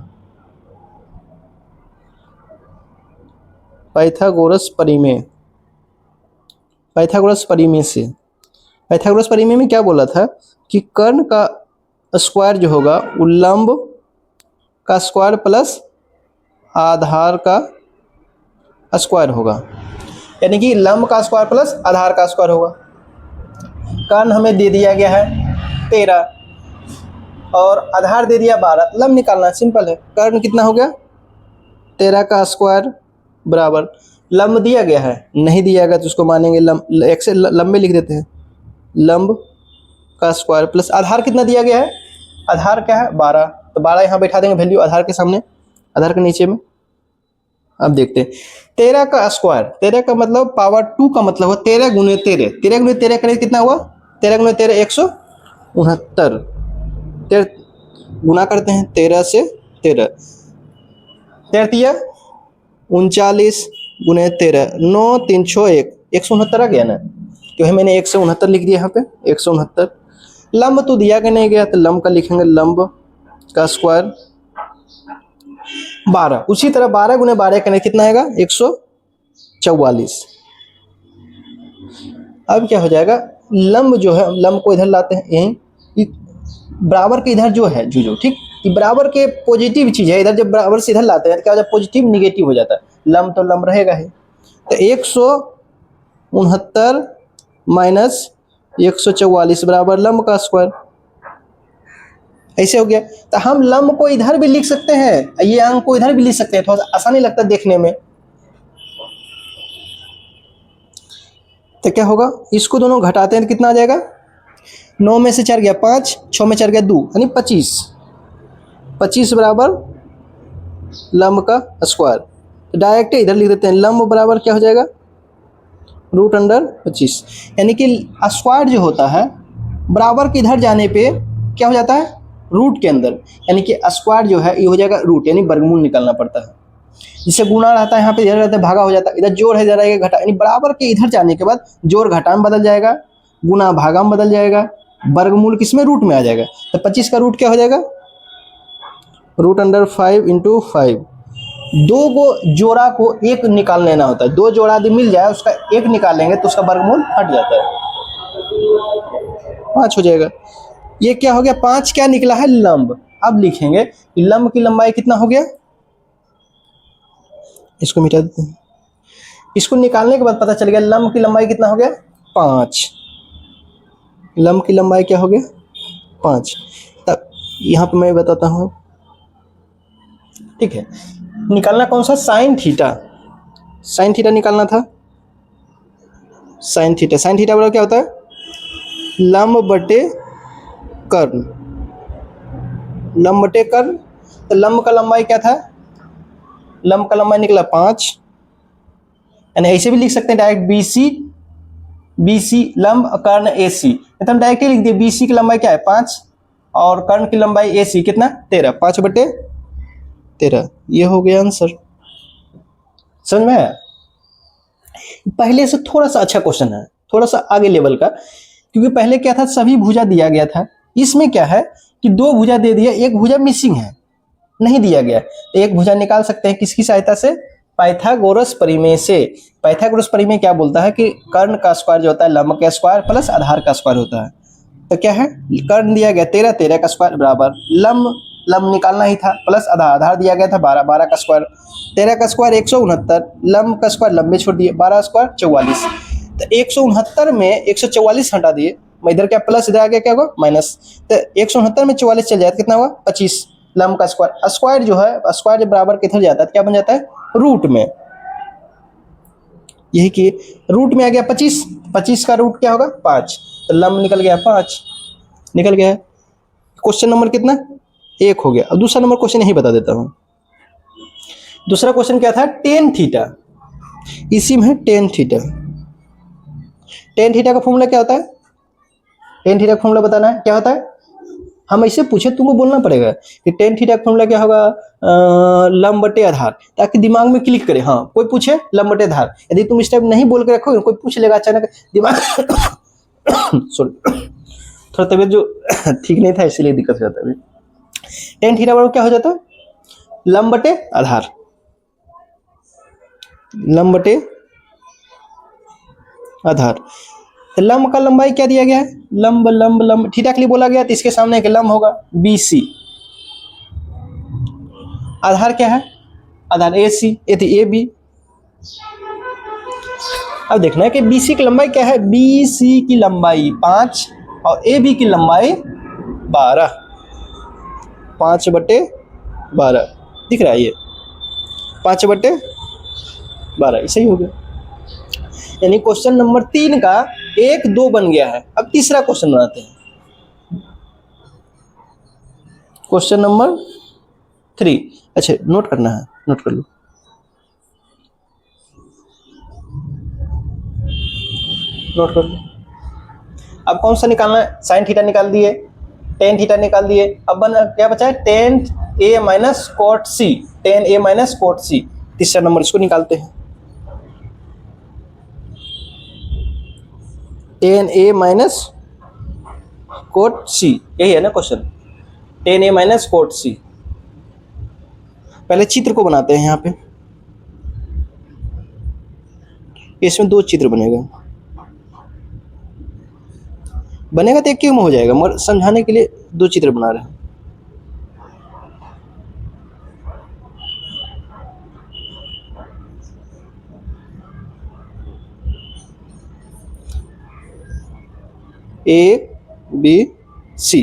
पाइथागोरस प्रमेय, पाइथागोरस प्रमेय से, पाइथागोरस प्रमेय में क्या बोला था कि कर्ण का स्क्वायर जो होगा वो लंब का स्क्वायर प्लस आधार का स्क्वायर होगा। यानी कि लंब का स्क्वायर प्लस आधार का स्क्वायर होगा। कर्ण हमें दे दिया गया है 13 और आधार दे दिया 12, लंब निकालना सिंपल है। कर्ण कितना हो गया 13 का स्क्वायर बराबर, लंब दिया गया है, नहीं दिया गया तो उसको मानेंगे लंब, एक से लंबे लिख देते हैं, लंब का स्क्वायर प्लस आधार कितना दिया गया है, आधार क्या है 12, तो 12 यहाँ बैठा देंगे वैल्यू आधार के सामने, आधार के नीचे में। अब देखते हैं 13 का स्क्वायर, 13 का मतलब पावर 2 का मतलब हो 13 गुने 13, 13 गुने 13 करें कितना हुआ, 13 गुने 13 169, 13 गुना करते हैं 13 से 13, 13 39 गुने 13, 9 3 6 1, 169 आ गया ना, क्योंकि मैंने 169 लिख दिया यहाँ पे 169। लंब तो दिया कि नहीं गया तो लंब का लिखेंगे लंब का स्क्वायर 12, उसी तरह 12 गुने 12 करने कितना आएगा 144। अब क्या हो जाएगा, लंब जो है, लंब को इधर लाते हैं यहीं, बराबर के इधर जो है जो ठीक, ये बराबर के पॉजिटिव चीज है, इधर जब बराबर से इधर लाते हैं क्या हो जाता है, पॉजिटिव निगेटिव हो जाता है, लंब तो लंब रहेगा ही। तो 169 माइनस 144 बराबर लंब का स्क्वायर, ऐसे हो गया। तो हम लंब को इधर भी लिख सकते हैं, ये अंक को इधर भी लिख सकते हैं, थोड़ा सा आसानी लगता है देखने में। तो क्या होगा, इसको दोनों घटाते हैं तो कितना आ जाएगा, 9 में से 4 गया 5, 6 में 4 गया 2, यानी 25, 25 बराबर लंब का स्क्वायर। तो डायरेक्ट इधर लिख देते हैं, लंब बराबर क्या हो जाएगा √25, यानी कि स्क्वायर जो होता है बराबर के इधर जाने पे क्या हो जाता है रूट के अंदर, यानी कि स्क्वायर जो है ये हो जाएगा रूट, यानी वर्गमूल निकालना पड़ता है। जिससे गुणा रहता है यहाँ पे, इधर रहता है भागा हो जाता है, इधर जोड़ है इधर आएगा घटा, यानी बराबर के इधर जाने के बाद जोड़ घटा में बदल जाएगा, गुना भागा में बदल जाएगा, वर्गमूल किसमें रूट में आ जाएगा। तो 25 का रूट क्या हो जाएगा √5 × 5। दो को जोड़ा को एक निकाल लेना होता है, दो जोड़ा यदि मिल जाए उसका एक निकालेंगे तो उसका वर्गमूल हट जाता है, 5 हो जाएगा। ये क्या हो गया 5 क्या निकला है लंब। अब लिखेंगे लंब की लंबाई कितना हो गया, इसको मिटा देते हैं, इसको निकालने के बाद पता चल गया लंब की लंबाई कितना हो गया 5, लंब की लंबाई क्या हो गया 5। तब यहाँ पे मैं बताता हूँ, ठीक है, निकालना कौन सा साइन थीटा, साइन थीटा निकालना था, साइन थीटा, साइन थीटा बराबर क्या होता है लंब बटे कर्ण, लंब बटे कर्ण। तो लंब का लंबाई क्या था, लंब का लंबाई निकला 5, यानी ऐसे भी लिख सकते हैं डायरेक्ट BC लंब कर्ण AC, तो हम डायरेक्ट लिख दिए BC की लंबाई क्या है 5 और कर्ण की लंबाई AC कितना 13, 5 बटे 13, ये हो गया आंसर। समझ में आया, पहले से थोड़ा सा अच्छा क्वेश्चन है, थोड़ा सा आगे लेवल का, क्योंकि पहले क्या था सभी भुजा दिया गया था, इसमें क्या है कि 2 भुजा दे दिया, एक भुजा मिसिंग है नहीं दिया गया, तो एक भुजा निकाल सकते हैं किसकी सहायता से, पाइथागोरस प्रमेय से। पाइथागोरस प्रमेय क्या बोलता है कि कर्ण का स्क्वायर जो होता है लंब का स्क्वायर प्लस आधार का स्क्वायर होता है। तो क्या है कर्ण दिया गया 13, 13 का स्क्वायर बराबर लंब निकालना ही था प्लस आधार दिया गया था 12, 12 का स्क्वायर, 13 का स्क्वायर 169, लंब का स्क्वायर लंबे छोड़ दिए, 12 स्क्वायर 44, तो 169 में 144 हटा दिए मैं इधर क्या प्लस, इधर आ गया क्या होगा माइनस। तो 169 में 44 चल जाए तो कितना होगा 25। लंब का स्क्वायर, स्क्वायर जो है स्क्वायर जब बराबर किधर जाता है तो क्या बन जाता है रूट में। यही कि रूट में आ गया 25, 25 का रूट क्या होगा 5, तो लंब निकल गया 5 निकल गया है। क्वेश्चन नंबर कितना 1 हो गया। अब दूसरा नंबर क्वेश्चन यही बता देता हूँ। दूसरा क्वेश्चन क्या था, टेन थीटा, इसी में है टेन थीटा। टेन थीटा का फॉर्मूला क्या होता है, टेन थीटा का फॉर्मूला बताना है क्या होता है। हम ऐसे पूछे तुमको बोलना पड़ेगा कि टेन थीटा का फॉर्मूला क्या होगा, लंब बटे आधार, ताकि दिमाग में क्लिक करे। हाँ कोई पूछे लंब बटे आधार, यदि तुम इस टाइप नहीं बोल के रखोगे कोई पूछ लेगा अचानक दिमाग सॉरी थोड़ा तबीयत जो ठीक नहीं था इसीलिए दिक्कत हो जाता है। टेन थीटा बराबर क्या हो जाता है, लंब बटे आधार, लंब बटे आधार। तो लंब का लंबाई क्या दिया गया है, लंब लंब लंब थीटा के लिए बोला गया तो इसके सामने एक लंब होगा BC। आधार क्या है, आधार AC, ये थी AB। अब देखना है कि BC की लंबाई क्या है, BC की लंबाई 5 और AB की लंबाई 12, 5/12 दिख रहा है, ये 5/12 सही हो गया। यानी क्वेश्चन नंबर 3 का 1 2 बन गया है। अब तीसरा क्वेश्चन बनाते हैं, क्वेश्चन नंबर 3। अच्छा नोट करना है, नोट कर लो। नोट कर लो। अब कौन सा निकालना है, साइन थीटा निकाल दिए, टेन थीटा निकाल दिए। अब बना क्या बचा है, ten A minus cot C, ten A minus cot C। तीसरा नंबर इसको निकालते हैं, ten A minus cot C, यही है ना question, ten A minus cot C। पहले चित्र को बनाते हैं यहाँ पे, इसमें 2 चित्र बनेगा तो एक ही में हो जाएगा, मगर समझाने के लिए 2 चित्र बना रहे हैं। ABC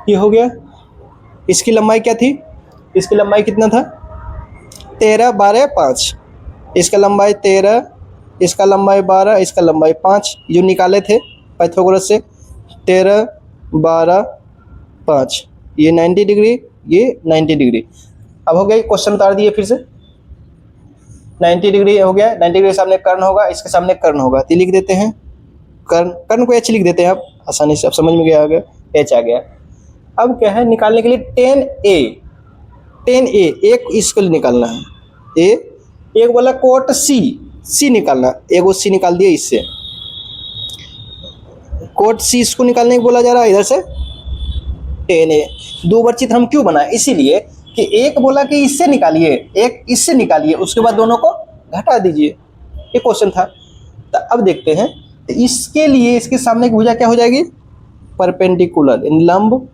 ये हो गया। इसकी लंबाई क्या थी, इसकी लंबाई कितना था 13 12 5, इसका लंबाई 13, इसका लंबाई 12, इसका लंबाई 5, जो निकाले थे पाइथागोरस से 13 12 5, ये 90 डिग्री, ये 90 डिग्री। अब हो गया क्वेश्चन उतार दिए फिर से, 90 डिग्री हो गया, 90 डिग्री के सामने कर्ण होगा, इसके सामने कर्ण होगा तो लिख देते हैं कर्ण, कर्ण को H लिख देते हैं। आप आसानी से, अब समझ में गया होगा, H आ गया। अब क्या है निकालने के लिए टेन ए एक इसको निकालना है, एक बोला कोट C निकालना, एक C निकाल दिया इससे, कोट C इसको निकालने को बोला जा रहा है इधर से टेन ए। 2 बार चित्र हम क्यों बनाए, इसीलिए कि एक बोला कि इससे निकालिए, एक इससे निकालिए, उसके बाद दोनों को घटा दीजिए, ये क्वेश्चन था। तो अब देखते हैं, तो इसके लिए इसके सामने की भुजा क्या हो जाएगी परपेंडिकुलर, लंब,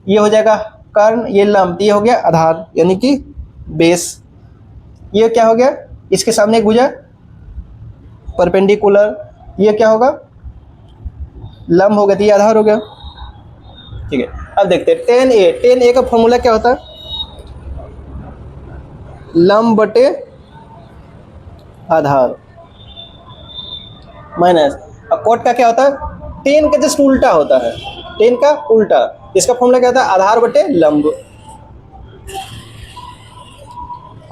ये हो जाएगा कर्ण, ये लंब, ये हो गया आधार यानी कि बेस। ये क्या हो गया, इसके सामने एक भुजा परपेंडिकुलर, ये क्या होगा लंब हो गया, तो ये आधार हो गया। ठीक है, अब देखते हैं टेन ए का फॉर्मूला क्या होता है, लंब बटे आधार माइनस, और कोट का क्या होता है, टेन का जस्ट उल्टा होता है, टेन का उल्टा। इसका फॉर्मूला क्या होता है, आधार बटे लंब,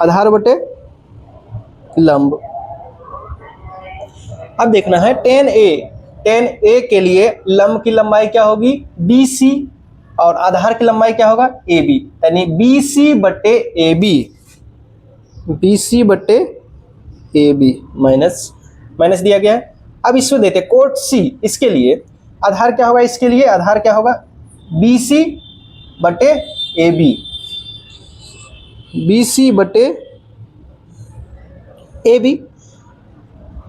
आधार बटे लंब। अब देखना है टेन ए के लिए लंब की लंबाई क्या होगी BC, और आधार की लंबाई क्या होगा AB, यानी BC बटे AB माइनस माइनस दिया गया है। अब इसको देते कोट C, इसके लिए आधार क्या होगा, इसके लिए आधार क्या होगा BC बटे AB, BC बटे AB।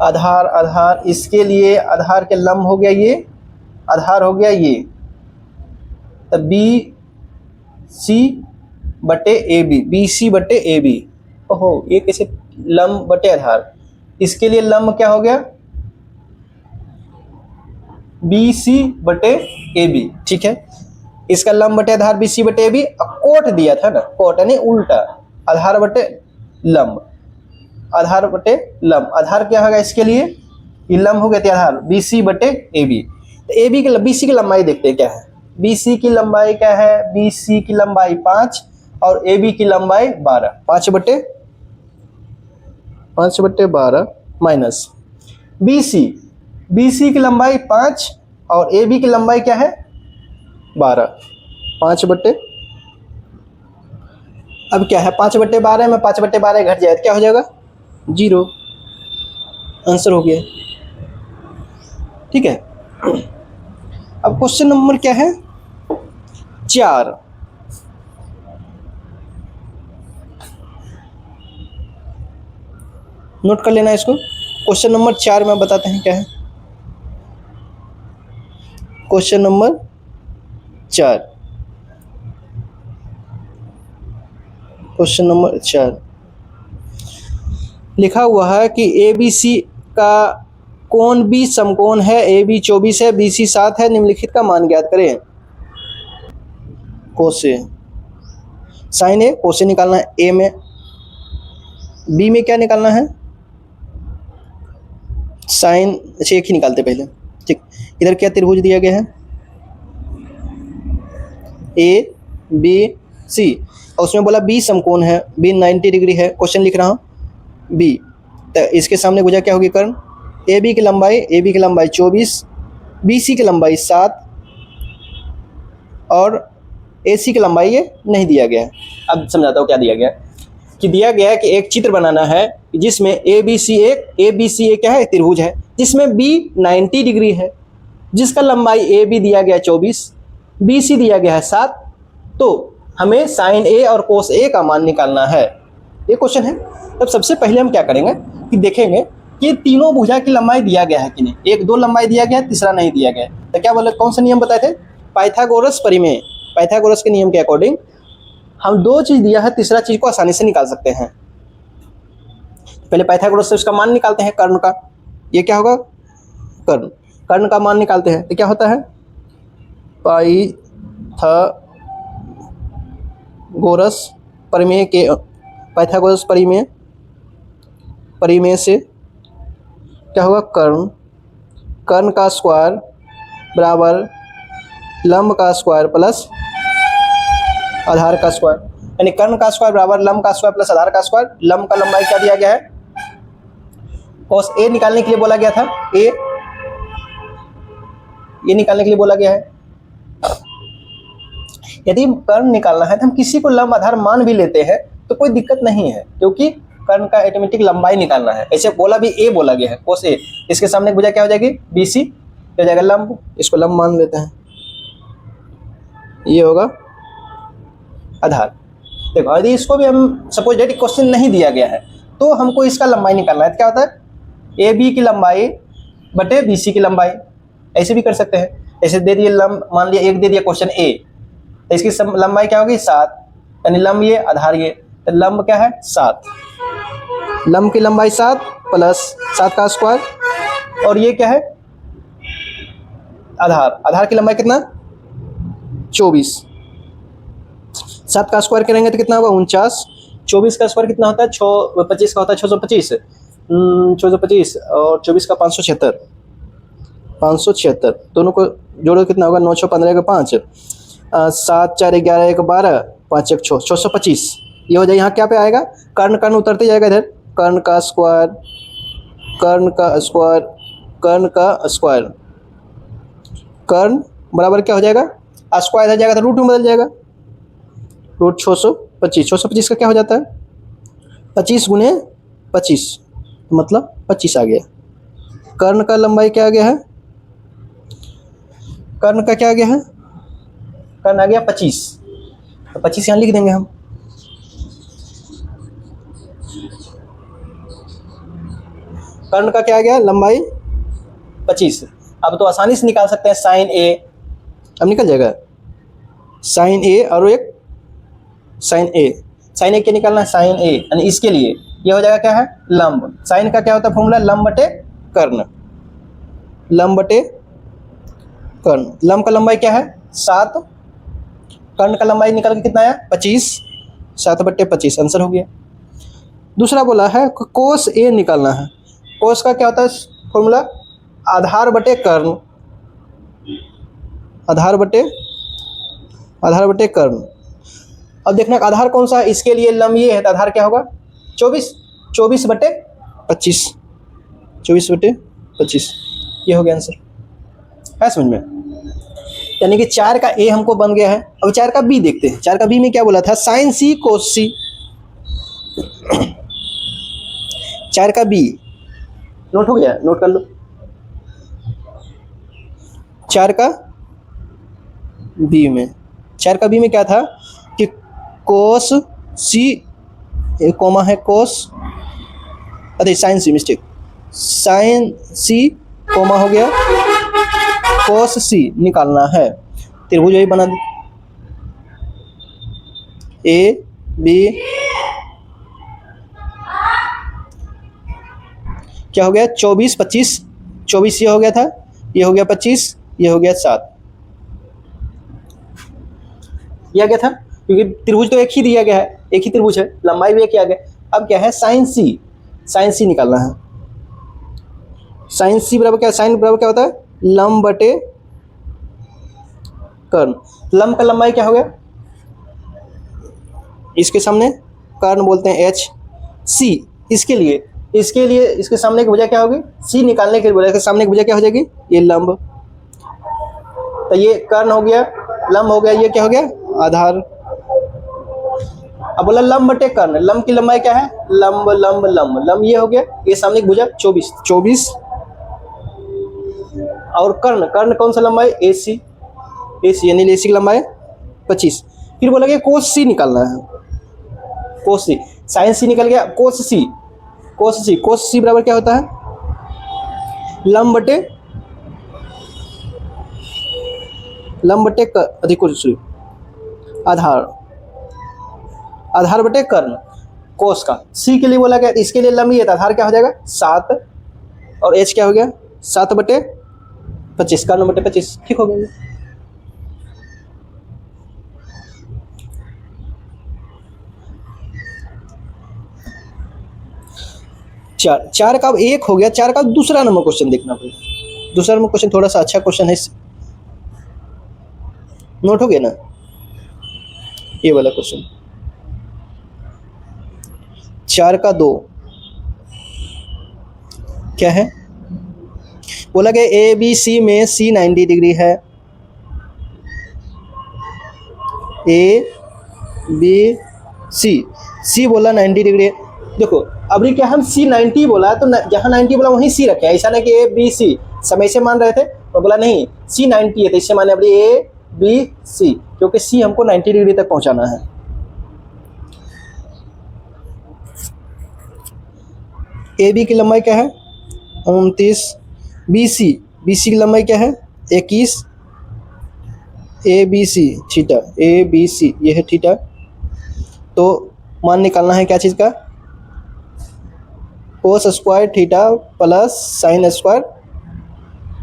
आधार आधार, इसके लिए आधार के लंब हो गया ये, आधार हो गया ये, तो BC बटे AB, BC बटे AB। ओहो ये कैसे, लंब बटे आधार, इसके लिए लंब क्या हो गया बी सी बटे ए बी, ठीक है। इसका लंब बटे आधार बी सी बटे ए बी, कोट दिया था ना, कोट यानी उल्टा, आधार बटे लंब, आधार बटे लंब। आधार क्या होगा इसके लिए, ये लंब हो गया तो आधार बी सी बटे ए बी। तो ए बी की बी सी की लंबाई देखते हैं क्या है, बी सी की लंबाई क्या है, बी सी की लंबाई 5 और ए बी की लंबाई 12, 5 बटे 12 माइनस बी सी की लंबाई 5 और ए बी की लंबाई क्या है 12, 5 बटे, अब क्या है 5 बटे 12 में 5 बटे 12 घट जाए तो क्या हो जाएगा 0, आंसर हो गया, ठीक है। अब क्वेश्चन नंबर क्या है 4, नोट कर लेना इसको। क्वेश्चन नंबर 4 में बताते हैं क्या है। क्वेश्चन नंबर 4, क्वेश्चन नंबर 4 लिखा हुआ है कि ए बी सी का कोण बी समकोण है, ए बी 24 है, बी सी 7 है, निम्नलिखित का मान ज्ञात करें। कोसे, साइन ए कोसे निकालना है, ए में, बी में क्या निकालना है साइन, अच्छा एक ही निकालते पहले, ठीक। इधर क्या त्रिभुज दिया गया है ए बी सी, और उसमें बोला बी समकोण है, बी 90 डिग्री है, क्वेश्चन लिख रहा हूँ बी, तो इसके सामने भुजा क्या होगी कर्ण, ए बी की लंबाई 24, बी सी की लंबाई 7 और ए सी की लंबाई ये नहीं दिया गया है। अब समझाता हूँ क्या दिया गया है, कि दिया गया है कि एक चित्र बनाना है जिसमें ए बी सी एक क्या है त्रिभुज है, जिसमें बी 90 डिग्री है, जिसका लंबाई ए बी दिया गया 24, बी सी दिया गया है 7, तो हमें साइन ए और कोस ए का मान निकालना है, ये क्वेश्चन है। तब सबसे पहले हम क्या करेंगे कि देखेंगे कि तीनों भुजा की लंबाई दिया गया है कि नहीं, एक दो लंबाई दिया गया है, तीसरा नहीं दिया गया है। तो क्या बोले, कौन सा नियम बताए थे, पाइथागोरस परिमेय, पाइथागोरस के नियम के अकॉर्डिंग हम दो चीज दिया है, तीसरा चीज को आसानी से निकाल सकते हैं। पहले पाइथागोरस से उसका मान निकालते हैं कर्ण का, ये क्या होगा कर्ण, कर्ण का मान निकालते हैं तो क्या होता है पाइथागोरस परिमेय के, पाइथागोरस परिमेय से क्या होगा कर्ण, कर्ण का स्क्वायर बराबर लंब का स्क्वायर प्लस आधार का स्क्वायर, यानी कर्ण का स्क्वायर बराबर लंब का स्क्वायर प्लस आधार का स्क्वायर। लंब का लंबाई क्या दिया गया है, कोस ए निकालने के लिए बोला गया था, ए ये निकालने के लिए बोला गया है। यदि कर्ण निकालना है तो हम किसी को लंब आधार मान भी लेते हैं तो कोई दिक्कत नहीं है, क्योंकि कर्ण का ऑटोमेटिक लंबाई निकालना है। ऐसे बोला भी ए बोला गया है कोस ए, इसके सामने भुजा क्या हो जाएगी बी सी, हो जाएगा लंब, इसको लंब मान लेते हैं, ये होगा आधार। देखो यदि इसको भी हम सपोज डेट क्वेश्चन नहीं दिया गया है तो हमको इसका लंबाई निकालना है, तो क्या होता है ए बी की लंबाई बटे बी सी की लंबाई, ऐसे भी कर सकते हैं। ऐसे दे दिए लंब, मान लिया एक दे दिया क्वेश्चन ए, तो इसकी लंबाई क्या होगी 7, यानी लंब ये आधार ये, तो लंब क्या है 7, लंब की लंबाई 7 प्लस 7 का स्क्वायर, और ये क्या है आधार, आधार की लंबाई कितना 24, 7 का स्क्वायर करेंगे तो कितना होगा 49, 24 का स्क्वायर कितना होता है 25 का होता है 625, 625 और 24 का 576, दोनों को जोड़ो कितना होगा 9 6 15 का 5, 7 4 11 1 12 5 1 6, 625, ये हो जाए। यहाँ क्या पे आएगा कर्ण, कर्ण उतरते जाएगा इधर, कर्ण का स्क्वायर, कर्ण का स्क्वायर, कर्ण का स्क्वायर, कर्ण बराबर क्या हो जाएगा स्क्वायर इधर जाएगा तो रूट में बदल जाएगा, रूट 625, 625 का क्या हो जाता है 25 गुने 25, मतलब 25 आ गया। कर्ण का लंबाई क्या आ गया है, कर्ण का क्या आ गया है, कर्ण आ गया 25, तो 25 यहाँ लिख देंगे हम। कर्ण का क्या आ गया लंबाई 25, अब तो आसानी से निकाल सकते हैं साइन ए, अब निकल जाएगा साइन ए और एक साइन ए, साइन ए क्या निकालना है साइन ए, यानी इसके लिए ये हो जाएगा क्या है लंब, साइन का क्या होता है फॉर्मूला लंब बटे कर्ण, लंब बटे कर्ण। लंब का लंबाई क्या है 7, कर्ण का लंबाई निकल के कितना आया 25, 7/25 आंसर हो गया। दूसरा बोला है कोस ए निकालना है। कोस का क्या होता है फॉर्मूला, आधार बटे कर्ण, आधार बटे कर्ण। अब देखना आधार कौन सा है, इसके लिए लंब ये है तो आधार क्या होगा 24, 24/25, 24/25 ये हो गया आंसर है समझ में। यानी कि 4 का ए हमको बन गया है। अब 4 का बी देखते हैं। 4 का बी में क्या बोला था साइन सी कोस सी। 4 का बी नोट हो गया, नोट कर लो। 4 का बी में, 4 का बी में क्या था कि कोस सी कोमा है कोस, अरे साइन सी मिस्टेक, साइन सी कोमा हो गया कोस सी निकालना है। त्रिभुज वही बना दे ए बी, क्या हो गया 24/25, 24 ये हो गया था, ये हो गया 25, ये हो गया 7, ये आ गया था क्योंकि त्रिभुज तो एक ही दिया गया है, एक ही त्रिभुज है, लंबाई भी एक ही आ गया। अब क्या है साइन सी, साइन सी निकालना है। साइन सी बराबर क्या, साइन बराबर क्या होता है लंब बटे कर्ण। लंब का लंबाई क्या हो गया, इसके सामने कर्ण बोलते हैं एच, सी इसके लिए इसके सामने की भुजा क्या होगी, सी निकालने के लिए बोला, इसके सामने की भुजा क्या हो जाएगी ये लंब, तो ये कर्ण हो गया, लंब हो गया, ये क्या हो गया आधार। अब बोला लंब बटे कर्ण, लंब की लंबाई क्या है लंब लंब लंब लंब, ये हो गया, ये सामने की भुजा 24 और कर्ण, कर्ण कौन सा लंबाई AC, यानी AC की लंबाई 25। फिर बोला कि कोस सी निकालना है, कोस सी, साइन सी निकल गया, कोस सी बराबर क्या होता है लंब बटे आधार बटे कर्ण। कोस का सी के लिए बोला गया, इसके लिए लंब ये था, आधार क्या हो जाएगा 7 और एच क्या हो गया 7/25, कर्ण बटे 25, ठीक हो गया। चार का अब एक हो गया। 4 का दूसरा नंबर क्वेश्चन देखना पड़ेगा। दूसरा नंबर क्वेश्चन थोड़ा सा अच्छा क्वेश्चन है, नोट हो गया ना ये वाला क्वेश्चन। 4 का 2 क्या है, बोला गया ABC में C 90 डिग्री है, ABC बोला 90 डिग्री। देखो अभी क्या हम C 90 बोला तो जहाँ 90 बोला वहीं C रखे, ऐसा नहीं कि ABC समय से मान रहे थे और बोला नहीं C 90 है तो इससे माने अभी ABC, क्योंकि C हमको 90 डिग्री तक पहुंचाना है। AB की लंबाई क्या है 29, BC की लंबाई क्या है 21, ABC थीटा, ABC ये है थीटा। तो मान निकालना है क्या चीज़ का, कोस square theta plus sign square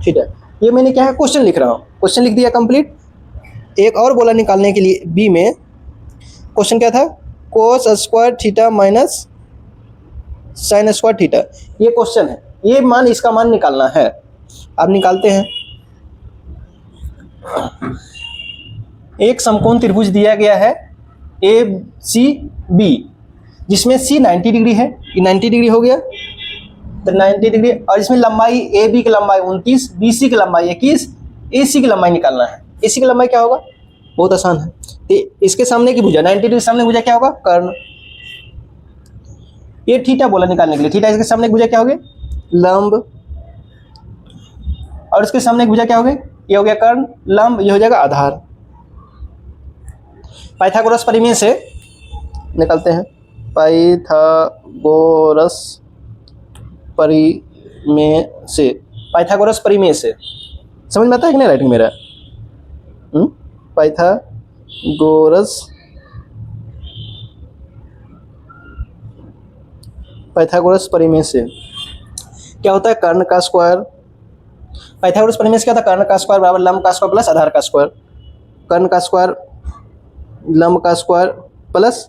theta. ये मैंने क्या है क्वेश्चन लिख रहा हूँ, क्वेश्चन लिख दिया कंप्लीट। एक और बोला निकालने के लिए बी में, क्वेश्चन क्या था कोस square theta minus sine square theta, ये क्वेश्चन है, ये मान इसका मान निकालना है। अब निकालते हैं। एक समकोण त्रिभुज दिया गया है ACB जिसमें C 90 डिग्री है, ये 90 डिग्री हो गया तो 90 डिग्री, और इसमें लंबाई AB की लंबाई 29, BC की लंबाई 21, AC की लंबाई निकालना है। AC की लंबाई क्या होगा, बहुत आसान है, तो इसके सामने की भुजा 90 डिग्री सामने भुजा क्या होगा कर्ण। ये थीटा बोला निकालने के लिए, थीटा इसके सामने भुजा क्या होगी लंब, और इसके सामने भुजा क्या होगी ये हो गया कर्ण, लंब ये हो जाएगा आधार। पाइथागोरस परिमेय से निकालते हैं, पाइथागोरस परिमेय से समझ में आता है कि नहीं राइटिंग मेरा, पाइथागोरस परिमेय से क्या होता है, कर्ण का स्क्वायर पाइथागोरस प्रमेय से क्या था, कर्ण का स्क्वायर बराबर लंब का स्क्वायर प्लस आधार का स्क्वायर, कर्ण का स्क्वायर लंब का स्क्वायर प्लस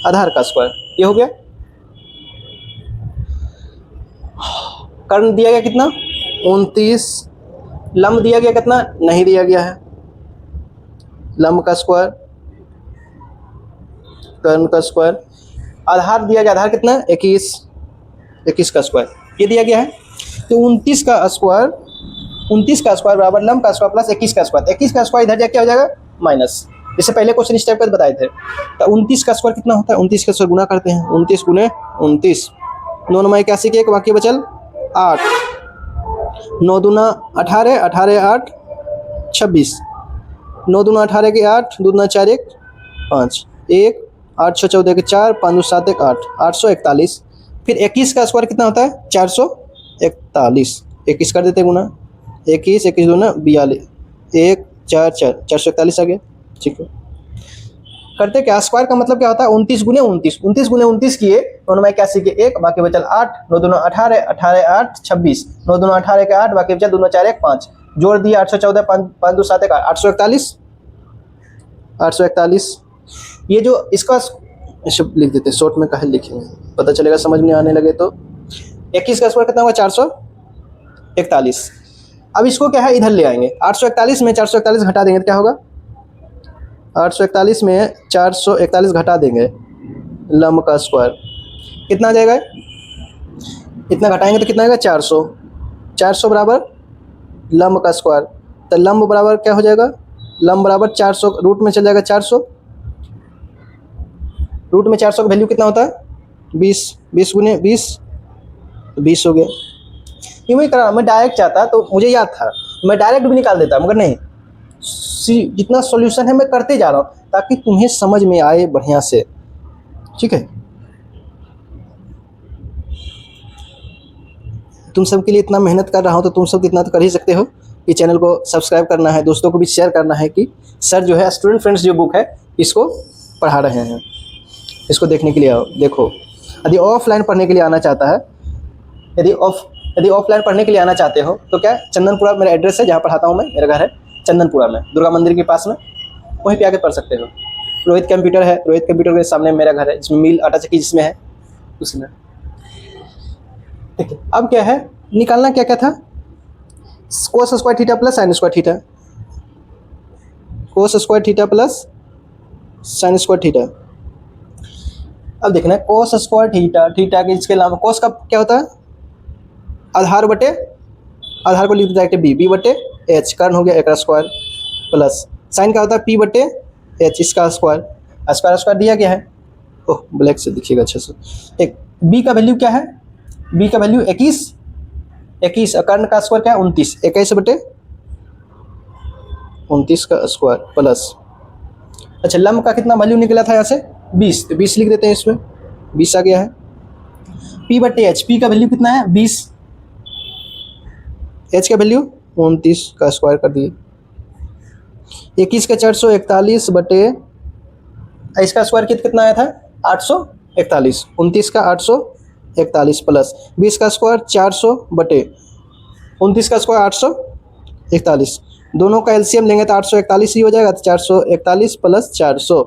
आधार का स्क्वायर, ये हो गया। कर्ण दिया गया कितना 29, लंब दिया गया कितना नहीं दिया गया है, लंब का स्क्वायर कर्ण का स्क्वायर, आधार दिया गया, आधार कितना 21 का स्क्वायर, ये दिया गया है। तो 29 का स्क्वायर बराबर लंब का स्क्वायर प्लस 21 का स्क्वायर, 21 का स्क्वायर इधर जाके क्या हो जाएगा माइनस, जैसे पहले क्वेश्चन इस टाइप का बताए थे। तो 29 का स्क्वायर कितना होता है, 29 का स्क्वायर गुना करते हैं, 29 गुने 29, 9 9 81 के एक, बाकी बचल 8, 9 दूना 18, 18 8 26, 9 दूना 18 के 8, 2 दूना 4 1 5, 1 8 6 14 के 4, 5 2 7 1 8, 841। फिर 21 का स्क्वायर कितना होता है 441, 21 कर देते हैं गुना, 21 21 दूना 42, 1 4 4 441 आ गया। ठीक है, करते क्या, स्क्वायर का मतलब क्या होता है 29 गुने 29, 29 गुने 29 किए 9 9 81 के एक, बाकी बचल 8, 9 दूना 18, 18 8 26, 9 दूना 18 के 8, बाकी बचल 2 4 1 5, जोड़ दिया 814, 5 2 7 1 841, 841। ये जो इसका लिख देते शॉर्ट में, कहे लिखेंगे पता चलेगा, समझ में आने लगे तो। 21 का स्क्वायर कितना होगा 441। अब इसको क्या है इधर ले आएंगे, 841 में 441 घटा देंगे तो क्या होगा, 841 में 441 घटा देंगे, लंब का स्क्वायर कितना आ जाएगा, इतना घटाएंगे तो कितना आएगा 400, 400 बराबर लंब का स्क्वायर, तो लंब बराबर क्या हो जाएगा, लंब बराबर 400, रूट में चल जाएगा 400, रूट में 400 का वैल्यू कितना होता है 20, 20 गुने 20, 20 हो गया। ये मैं करा, मैं डायरेक्ट चाहता तो मुझे याद था मैं डायरेक्ट भी निकाल देता, मगर नहीं, जितना सॉल्यूशन है मैं करते जा रहा हूँ ताकि तुम्हें समझ में आए बढ़िया से। ठीक है, तुम सब के लिए इतना मेहनत कर रहा हूँ तो तुम सब इतना तो कर ही सकते हो कि चैनल को सब्सक्राइब करना है, दोस्तों को भी शेयर करना है कि सर जो है स्टूडेंट फ्रेंड्स जो बुक है इसको पढ़ा रहे हैं, इसको देखने के लिए आओ। देखो, यदि ऑफलाइन पढ़ने के लिए आना चाहता है, यदि ऑफलाइन पढ़ने के लिए आना चाहते हो तो क्या, चंदनपुरा मेरा एड्रेस है, जहाँ पढ़ाता हूँ मैं, मेरा घर है चंदनपुरा में, दुर्गा मंदिर के पास में, वहीं पे आके पढ़ सकते हो। रोहित कंप्यूटर है, रोहित कंप्यूटर के सामने मेरा घर है, जिसमें मिल आटा चक्की जिसमें है उसमें। ठीक है, अब क्या है निकालना, क्या क्या था, कोस square theta plus sign square theta, कोस square theta plus sign square theta. अब देखना कोस स्क्वायर थीटा, थीटा के इसके अलावा कोस का क्या होता है आधार बटे, आधार को लिख देता है बी, बी बटे एच, कर्ण हो गया एक स्क्वायर, प्लस साइन का होता है पी बटे एच, इसका स्क्वायर, स्क्वायर स्क्वायर दिया गया है, ओह ब्लैक से दिखिएगा अच्छे से। एक बी का वैल्यू क्या है, बी का वैल्यू 21, कर्ण का स्क्वायर क्या है 29, 21 बटे 29 का स्क्वायर प्लस, अच्छा लंब का कितना वैल्यू निकला था यहाँ से 20, तो 20 लिख देते हैं, इसमें 20 आ गया है। पी बटे एच, पी का वैल्यू कितना है 20, एच का वैल्यू 29 का स्क्वायर कर दिए, 21 का 441 बटे, इसका स्क्वायर कितना आया था 841, 29 का 841 प्लस 20 का स्क्वायर 400 बटे 29 का स्क्वायर 841, दोनों का एलसीएम लेंगे तो 841 ही हो जाएगा, तो 441 प्लस 400,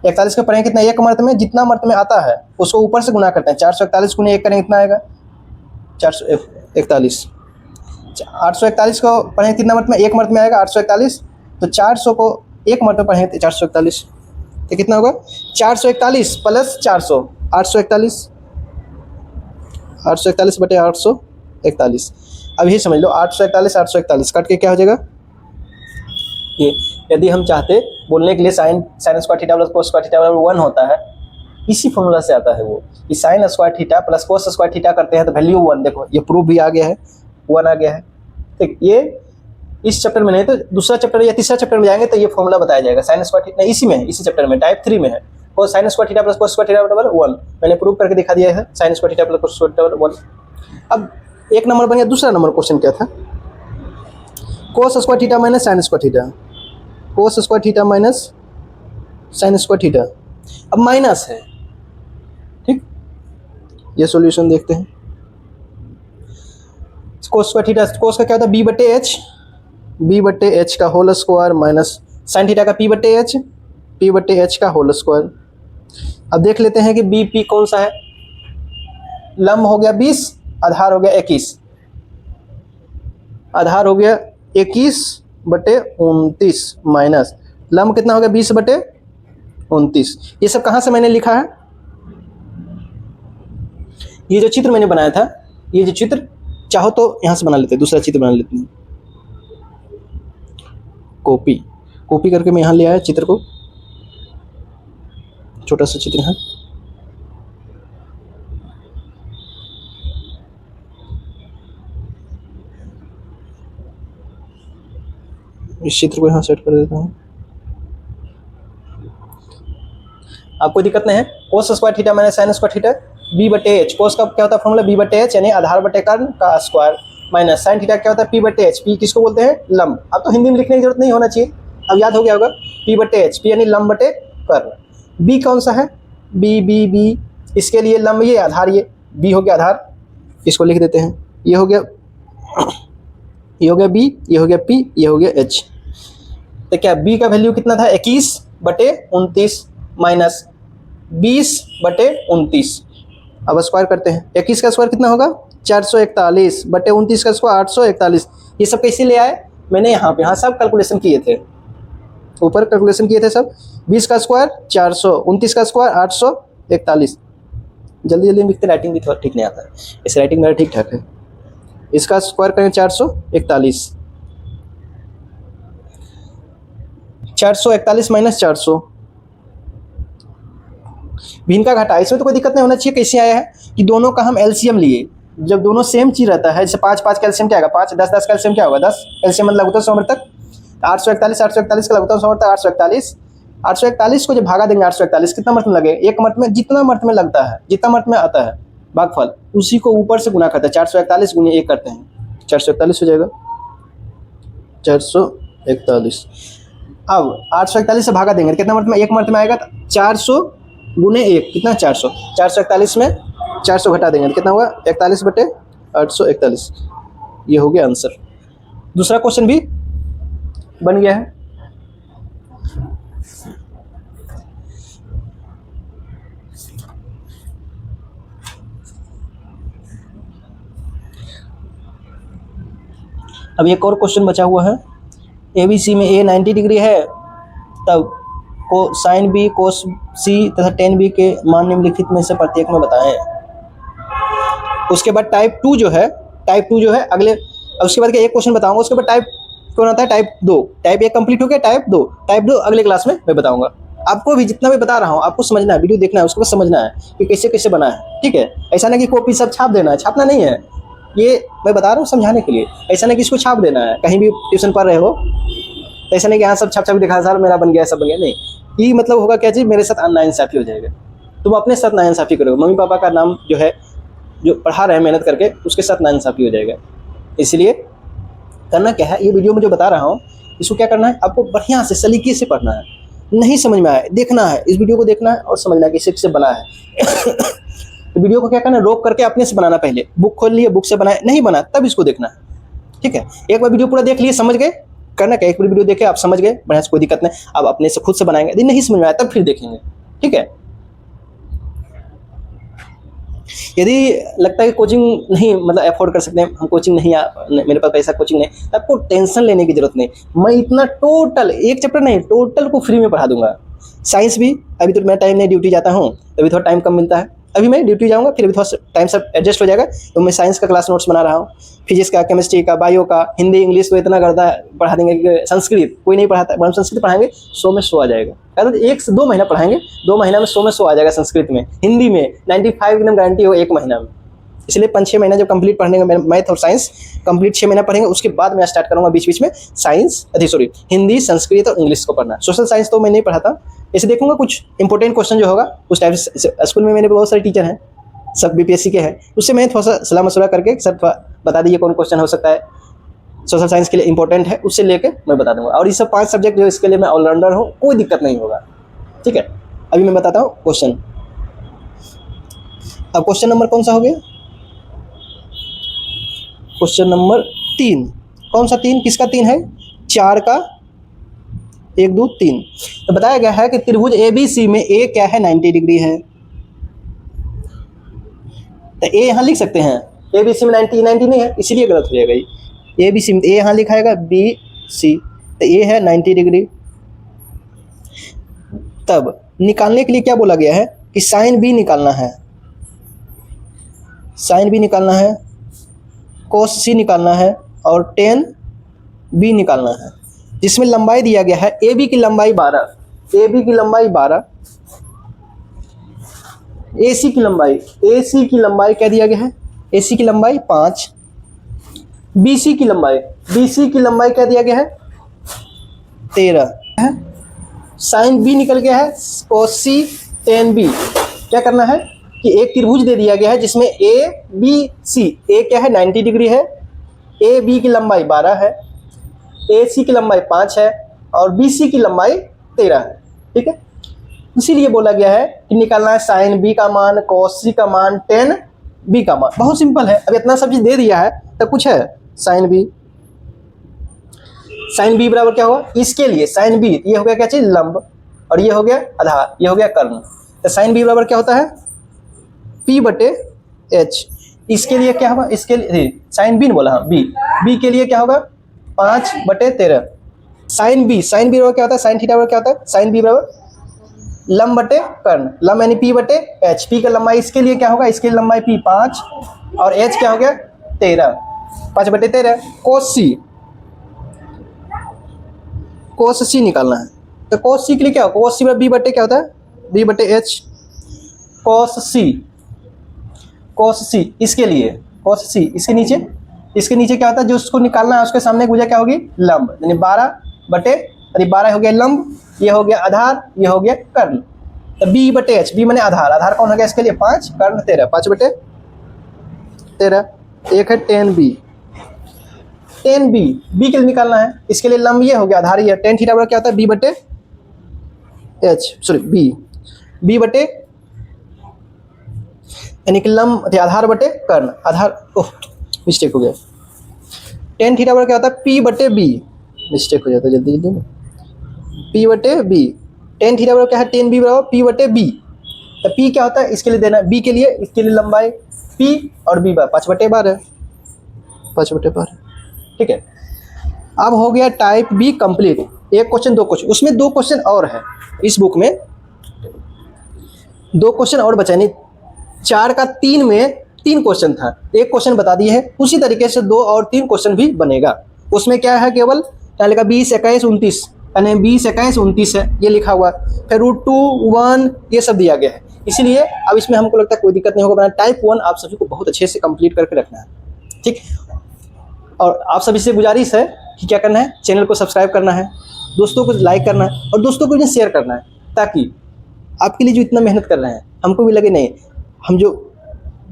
41 का पढ़ेंगे कितना, एक मर्त में जितना मर्त में आता है उसको ऊपर से गुना करते हैं, 441 गुने 1 करेंगे कितना आएगा 441, 841 को पढ़ेंगे कितना मर्त में, एक मर्त में आएगा 841, तो 400 को एक मर्त में पढ़ेंगे 441, तो कितना होगा 441 प्लस 400, 841, 841 बटे 841। अब ये समझ लो 841 841 काट के क्या हो जाएगा, ये यदि हम चाहते बोलने के लिए sign square theta plus cos square theta बराबर 1 होता है, इसी फॉर्मूला से आता है वो, कि sign square theta plus cos square theta करते हैं तो वैल्यू 1, देखो ये प्रूफ भी आ गया है, 1 आ गया है। ठीक, ये इस चैप्टर में नहीं तो दूसरा चैप्टर या तीसरा चैप्टर में जाएंगे तो ये फॉर्मूला बताया जाएगा, साइन स्क्वायर थीटा इसी में है, इसी चैप्टर में टाइप 3 में है, और sign square theta plus cos square theta बराबर 1, मैंने प्रूव करके दिखा दिया है, sign square theta plus cos square theta बराबर 1। अब एक नंबर बन गया, दूसरा नंबर क्वेश्चन क्या था, कोस square theta minus sine square theta, कोस square theta minus sine square theta, अब माइनस है। ठीक, ये सॉल्यूशन देखते हैं, कोस स्क्वायर थीटा, कोस का क्या होता है बी बटे एच, बी बटे एच का whole square minus sine theta का पी बटे एच का होल स्क्वायर। अब देख लेते हैं कि बी पी कौन सा है। लंब हो गया 20, आधार हो गया 21, आधार हो गया 21 बटे 29 माइनस लंब कितना हो गया 20 बटे 29। ये सब कहाँ से मैंने लिखा है, ये जो चित्र मैंने बनाया था, ये जो चित्र चाहो तो यहाँ से बना लेते हैं, दूसरा चित्र बना लेते हैं। कॉपी करके मैं यहाँ ले आया चित्र को, छोटा सा चित्र है। इस चित्र को यहाँ सेट कर देता हूँ। आपको दिक्कत नहीं है। Cos square theta minus sine square theta B बटे एच, कोस का क्या होता है फॉर्मूला बी बटे एच यानी आधार बटे कर्ण का स्क्वायर, माइनस साइन थीटा क्या होता है पी बटे एच, पी किसको बोलते हैं लंब। अब तो हिंदी में लिखने की जरूरत नहीं होना चाहिए, अब याद हो गया होगा। पी बटे एच, पी यानी लंब बटे कर्ण। बी कौन सा है, बी इसके लिए लंब ये, आधार ये, बी हो गया आधार, इसको लिख देते हैं। ये हो गया बी, ये हो गया पी, ये हो गया एच। तो क्या बी का वैल्यू कितना था 21 बटे 29 माइनस 20 बटे 29। अब स्क्वायर करते हैं। 21 का स्क्वायर कितना होगा 441 बटे 29 का स्क्वायर 841। ये सब कैसे ले आए, मैंने यहाँ सब कैलकुलेशन किए थे, ऊपर कैलकुलेशन किए थे सब। 20 का स्क्वायर 400, 29 का स्क्वायर 841। जल्दी लिखते, राइटिंग भी थोड़ा ठीक नहीं आता है, इस राइटिंग मेरा ठीक ठाक है। इसका स्क्वायर करें 441, 441 माइनस 400, भिन्न का घटा, इसमें तो कोई दिक्कत नहीं होना चाहिए। कैसे आया है कि दोनों का हम एलसीएम लिए, जब दोनों सेम चीज रहता है, जैसे 5 का एलसीएम क्या आएगा 5, 10 का एलसीएम क्या होगा 10, एलसीएम मतलब लघुत्तम समवर्तक 841 का लघुत्तम समवर्तक 841 को जब भागा देंगे 841 कितना मर्त में लगे, एक मर्त में जितना मर्त में लगता है, जितना मर्त में आता है भागफल, उसी को ऊपर से गुना करते हैं। 441 गुने 1 करते हैं, 441 हो जाएगा 441। अब 841 से भागा देंगे कितना मर्त में, एक मर्त में आएगा 400 गुने 1 कितना 400, 441 में 400 घटा देंगे कितना होगा 41 बटे 841। ये हो गया आंसर। दूसरा क्वेश्चन भी बन गया है। अब एक और क्वेश्चन बचा हुआ है। ABC में A 90 डिग्री है, तब को साइन बी कोस सी तथा टेन बी के मान निम्नलिखित में से प्रत्येक में बताएं। उसके बाद टाइप 2 जो है अगले, उसके बाद एक क्वेश्चन बताऊंगा, उसके बाद टाइप कौन आता है टाइप 2। टाइप 1 कंप्लीट हो गया, टाइप 2 अगले क्लास में मैं बताऊंगा। आपको भी जितना भी बता रहा हूँ आपको समझना है, वीडियो देखना है, उसको बस समझना है कि कैसे कैसे बना है, ठीक है। ऐसा नहीं कि कॉपी सब छाप देना है, छापना नहीं है, ये मैं बता रहा हूँ समझाने के लिए। ऐसा नहीं कि इसको छाप देना है, कहीं भी ट्यूशन पढ़ रहे हो तो ऐसा नहीं कि यहाँ सब छाप दिखा सर मेरा बन गया सब बन गया, नहीं। ये मतलब होगा क्या चीज़, मेरे साथ नाइंसाफ़ी हो जाएगा, तुम अपने साथ नाइंसाफ़ी करोगे, मम्मी पापा का नाम जो है जो पढ़ा रहे हैं मेहनत करके उसके साथ नाइंसाफ़ी हो जाएगा। इसलिए करना क्या है, ये वीडियो में जो बता रहा हूँ इसको क्या करना है, आपको बढ़िया से सलीके से पढ़ना है। नहीं समझ में आए देखना है, इस वीडियो को देखना है और समझना है कि किससे बना है। तो वीडियो को क्या करना है, रोक करके अपने से बनाना, पहले बुक खोल लिए, बुक से बनाए, नहीं बना तब इसको देखना है, ठीक है। एक बार वीडियो पूरा देख लिए, समझ गए, करना क्या, एक पूरी वीडियो देखे आप समझ गए, बढ़िया से कोई दिक्कत नहीं, अब अपने से खुद से बनाएंगे, यदि नहीं समझ में आया तब फिर देखेंगे, ठीक है। यदि लगता है कि कोचिंग नहीं मतलब अफोर्ड कर सकते हैं हम, कोचिंग नहीं मेरे पास पैसा कोचिंग नहीं, तो आपको टेंशन लेने की जरूरत नहीं। मैं इतना टोटल एक चैप्टर नहीं टोटल को फ्री में पढ़ा दूंगा। साइंस भी अभी तो मैं टाइम नहीं, ड्यूटी जाता हूँ अभी थोड़ा टाइम कम मिलता है, अभी मैं ड्यूटी जाऊंगा फिर अभी थोड़ा टाइम सब एडजस्ट हो जाएगा, तो मैं साइंस का क्लास नोट्स बना रहा हूँ, फिजिक्स का, केमिस्ट्री का, बायो का, हिंदी इंग्लिश को इतना गर्दा पढ़ा देंगे कि संस्कृत कोई नहीं पढ़ाता, हम संस्कृत पढ़ाएंगे 100 में 100 आ जाएगा। अगर 1 से 2 महीना पढ़ाएंगे, 2 महीना में 100 में 100 आ जाएगा संस्कृत में, हिंदी में 95 एकदम गारंटी हो 1 महीना में। इसलिए 5-6 महीना जब कंप्लीट पढ़ने का, मैथ और साइंस कंप्लीट 6 महीना पढ़ेंगे, उसके बाद मैं स्टार्ट करूँगा बीच बीच में साइंस हिंदी, संस्कृत और इंग्लिश को पढ़ना। सोशल साइंस तो मैं नहीं पढ़ाता, ऐसे देखूंगा कुछ इंपॉर्टेंट क्वेश्चन जो होगा उस टाइप से। स्कूल में मेरे बहुत सारे टीचर हैं, सब बीपीएससी के हैं, उससे मैं थोड़ा सा सलाह मशवरा करके सर बता दीजिए कौन क्वेश्चन हो सकता है सोशल साइंस के लिए इंपॉर्टेंट है, उससे लेके मैं बता दूंगा। और ये सब 5 सब्जेक्ट जो इसके लिए मैं ऑलराउंडर हूँ, कोई दिक्कत नहीं होगा, ठीक है। अभी मैं बताता हूँ क्वेश्चन। अब क्वेश्चन नंबर कौन सा हो गया, क्वेश्चन नंबर 3, कौन सा 3, किसका 3 है? 4 का 1 2 3। तो बताया गया है कि त्रिभुज ABC में ए क्या है? 90 डिग्री है। तो ए यहाँ लिख सकते हैं, ABC में 90 नहीं है, इसीलिए गलत हो जाएगा ये। ABC में ए यहाँ लिखाएगा BC, तो ए है 90 डिग्री। तब निकालने के लिए क्या बोला गया है कि साइन B निकालना है, साइन B निकालना है, कोस C निकालना है और टेन B निकालना है, जिसमें लंबाई दिया गया है AB की लंबाई 12, AB की लंबाई 12, AC की लंबाई क्या दिया गया है? AC की लंबाई 5, BC की लंबाई क्या दिया गया है? 13 है। साइन B निकल गया है, कोस C टेन B। क्या करना है कि एक त्रिभुज दे दिया गया है जिसमें ABC, A क्या है? 90 डिग्री है, AB की लंबाई 12 है, AC की लंबाई 5 है और BC की लंबाई 13 है। ठीक है, इसीलिए बोला गया है कि निकालना है साइन B का मान, कोस C का मान, टेन B का मान। बहुत सिंपल है, अब इतना सब चीज दे दिया है तो कुछ है साइन B बराबर क्या होगा? इसके लिए साइन B, ये हो गया क्या चीज? लंब, और ये हो गया आधार, ये हो गया कर्ण। तो साइन B बराबर क्या होता है? P/H। इसके लिए क्या होगा? इसके लिए साइन B नहीं बोला, हाँ B के लिए क्या होगा? 5/13। साइन B बराबर क्या होता है? साइन थीटा बराबर क्या होता है? साइन B बराबर लंब बटे कर्ण, लंब यानी P/H। P का लंबाई इसके लिए क्या होगा? इसके लंबाई P 5 और H क्या हो गया? 13, 5/13। कोस C निकालना है, तो कोस C के लिए क्या होगा? कोस C बराबर B बटे क्या होता है? B/H। कोस C इसके लिए, कोस C इसके नीचे क्या होता है? जो उसको निकालना है उसके सामने भुजा क्या होगी? लंब, यानी 12 हो गया लंब, ये हो गया आधार, ये हो गया कर्ण। तो B/H, B माने आधार कौन हो गया इसके लिए? 5, कर्ण 13, 5/13। एक है टेन B के लिए निकालना है, इसके लिए लंब ये हो गया, आधार ये। टेन थीटा बराबर क्या होता है? B/, यानी कि लंब आधार बटे कर्ण, मिस्टेक हो गया। टेन थीटा बराबर क्या होता है? P/B, मिस्टेक हो जाता है जल्दी में, P/B। टेन थीटा बराबर क्या है? टेन B बराबर P/B। तो P क्या होता है? इसके लिए देना है, B के लिए, इसके लिए लंबाई P और B 5/12, 5/12। ठीक है, अब हो गया टाइप B कंप्लीट। एक क्वेश्चन, 2 क्वेश्चन, उसमें 2 क्वेश्चन और है इस बुक में, 2 क्वेश्चन और बचा, नहीं 4 का 3 में 3 क्वेश्चन था, एक क्वेश्चन बता दिए है, उसी तरीके से 2 और 3 क्वेश्चन भी बनेगा। उसमें क्या है? केवल क्या लिखा? 20 21 29, यानी 20 21 29 है, ये लिखा हुआ, फिर √2 1 ये सब दिया गया है। इसीलिए अब इसमें हमको लगता है कोई दिक्कत नहीं होगा बनाना। टाइप 1 आप सभी को बहुत अच्छे से कंप्लीट करके रखना है, ठीक। और आप सभी से गुजारिश है कि क्या करना है? चैनल को सब्सक्राइब करना है, दोस्तों को लाइक करना है और दोस्तों को भी शेयर करना है, ताकि आपके लिए जो इतना मेहनत कर रहे हैं हमको भी लगे नहीं, हम जो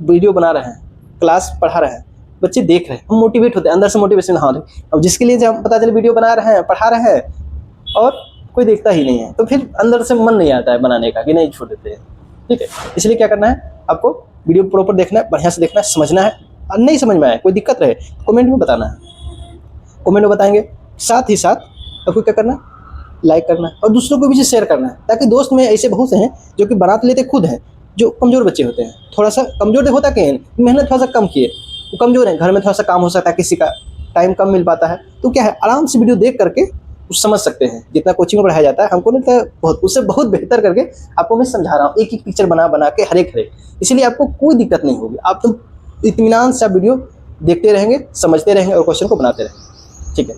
वीडियो बना रहे हैं, क्लास पढ़ा रहे हैं, बच्चे देख रहे हैं, हम मोटिवेट होते हैं, अंदर से मोटिवेशन। हाँ, अब जिसके लिए जब पता चले वीडियो बना रहे हैं, पढ़ा रहे हैं और कोई देखता ही नहीं है, तो फिर अंदर से मन नहीं आता है बनाने का कि नहीं, छोड़ देते हैं। ठीक है, इसलिए क्या करना है? आपको वीडियो प्रॉपर देखना है, बढ़िया से देखना है, समझना है। और नहीं समझ में आए, कोई दिक्कत रहे, कमेंट में बताना है, कमेंट में बताएंगे। साथ ही साथ आपको क्या करना है? लाइक करना है और दूसरों को भी शेयर करना है, ताकि दोस्त में ऐसे बहुत से हैं जो कि बना तो लेते खुद हैं, जो कमज़ोर बच्चे होते हैं, थोड़ा सा कमज़ोर होता क्या है, मेहनत थोड़ा सा कम किए, वो कमज़ोर हैं, घर में थोड़ा सा काम हो सकता है, किसी का टाइम कम मिल पाता है, तो क्या है, आराम से वीडियो देख करके कुछ समझ सकते हैं। जितना कोचिंग में पढ़ाया जाता है, हमको नहीं तो बहुत, उससे बहुत बेहतर करके आपको मैं समझा रहा हूँ, एक एक पिक्चर बना बना के हर एक। इसलिए आपको कोई दिक्कत नहीं होगी, आप तो इत्मीनान से वीडियो देखते रहेंगे, समझते रहेंगे और क्वेश्चन को बनाते रहेंगे। ठीक है।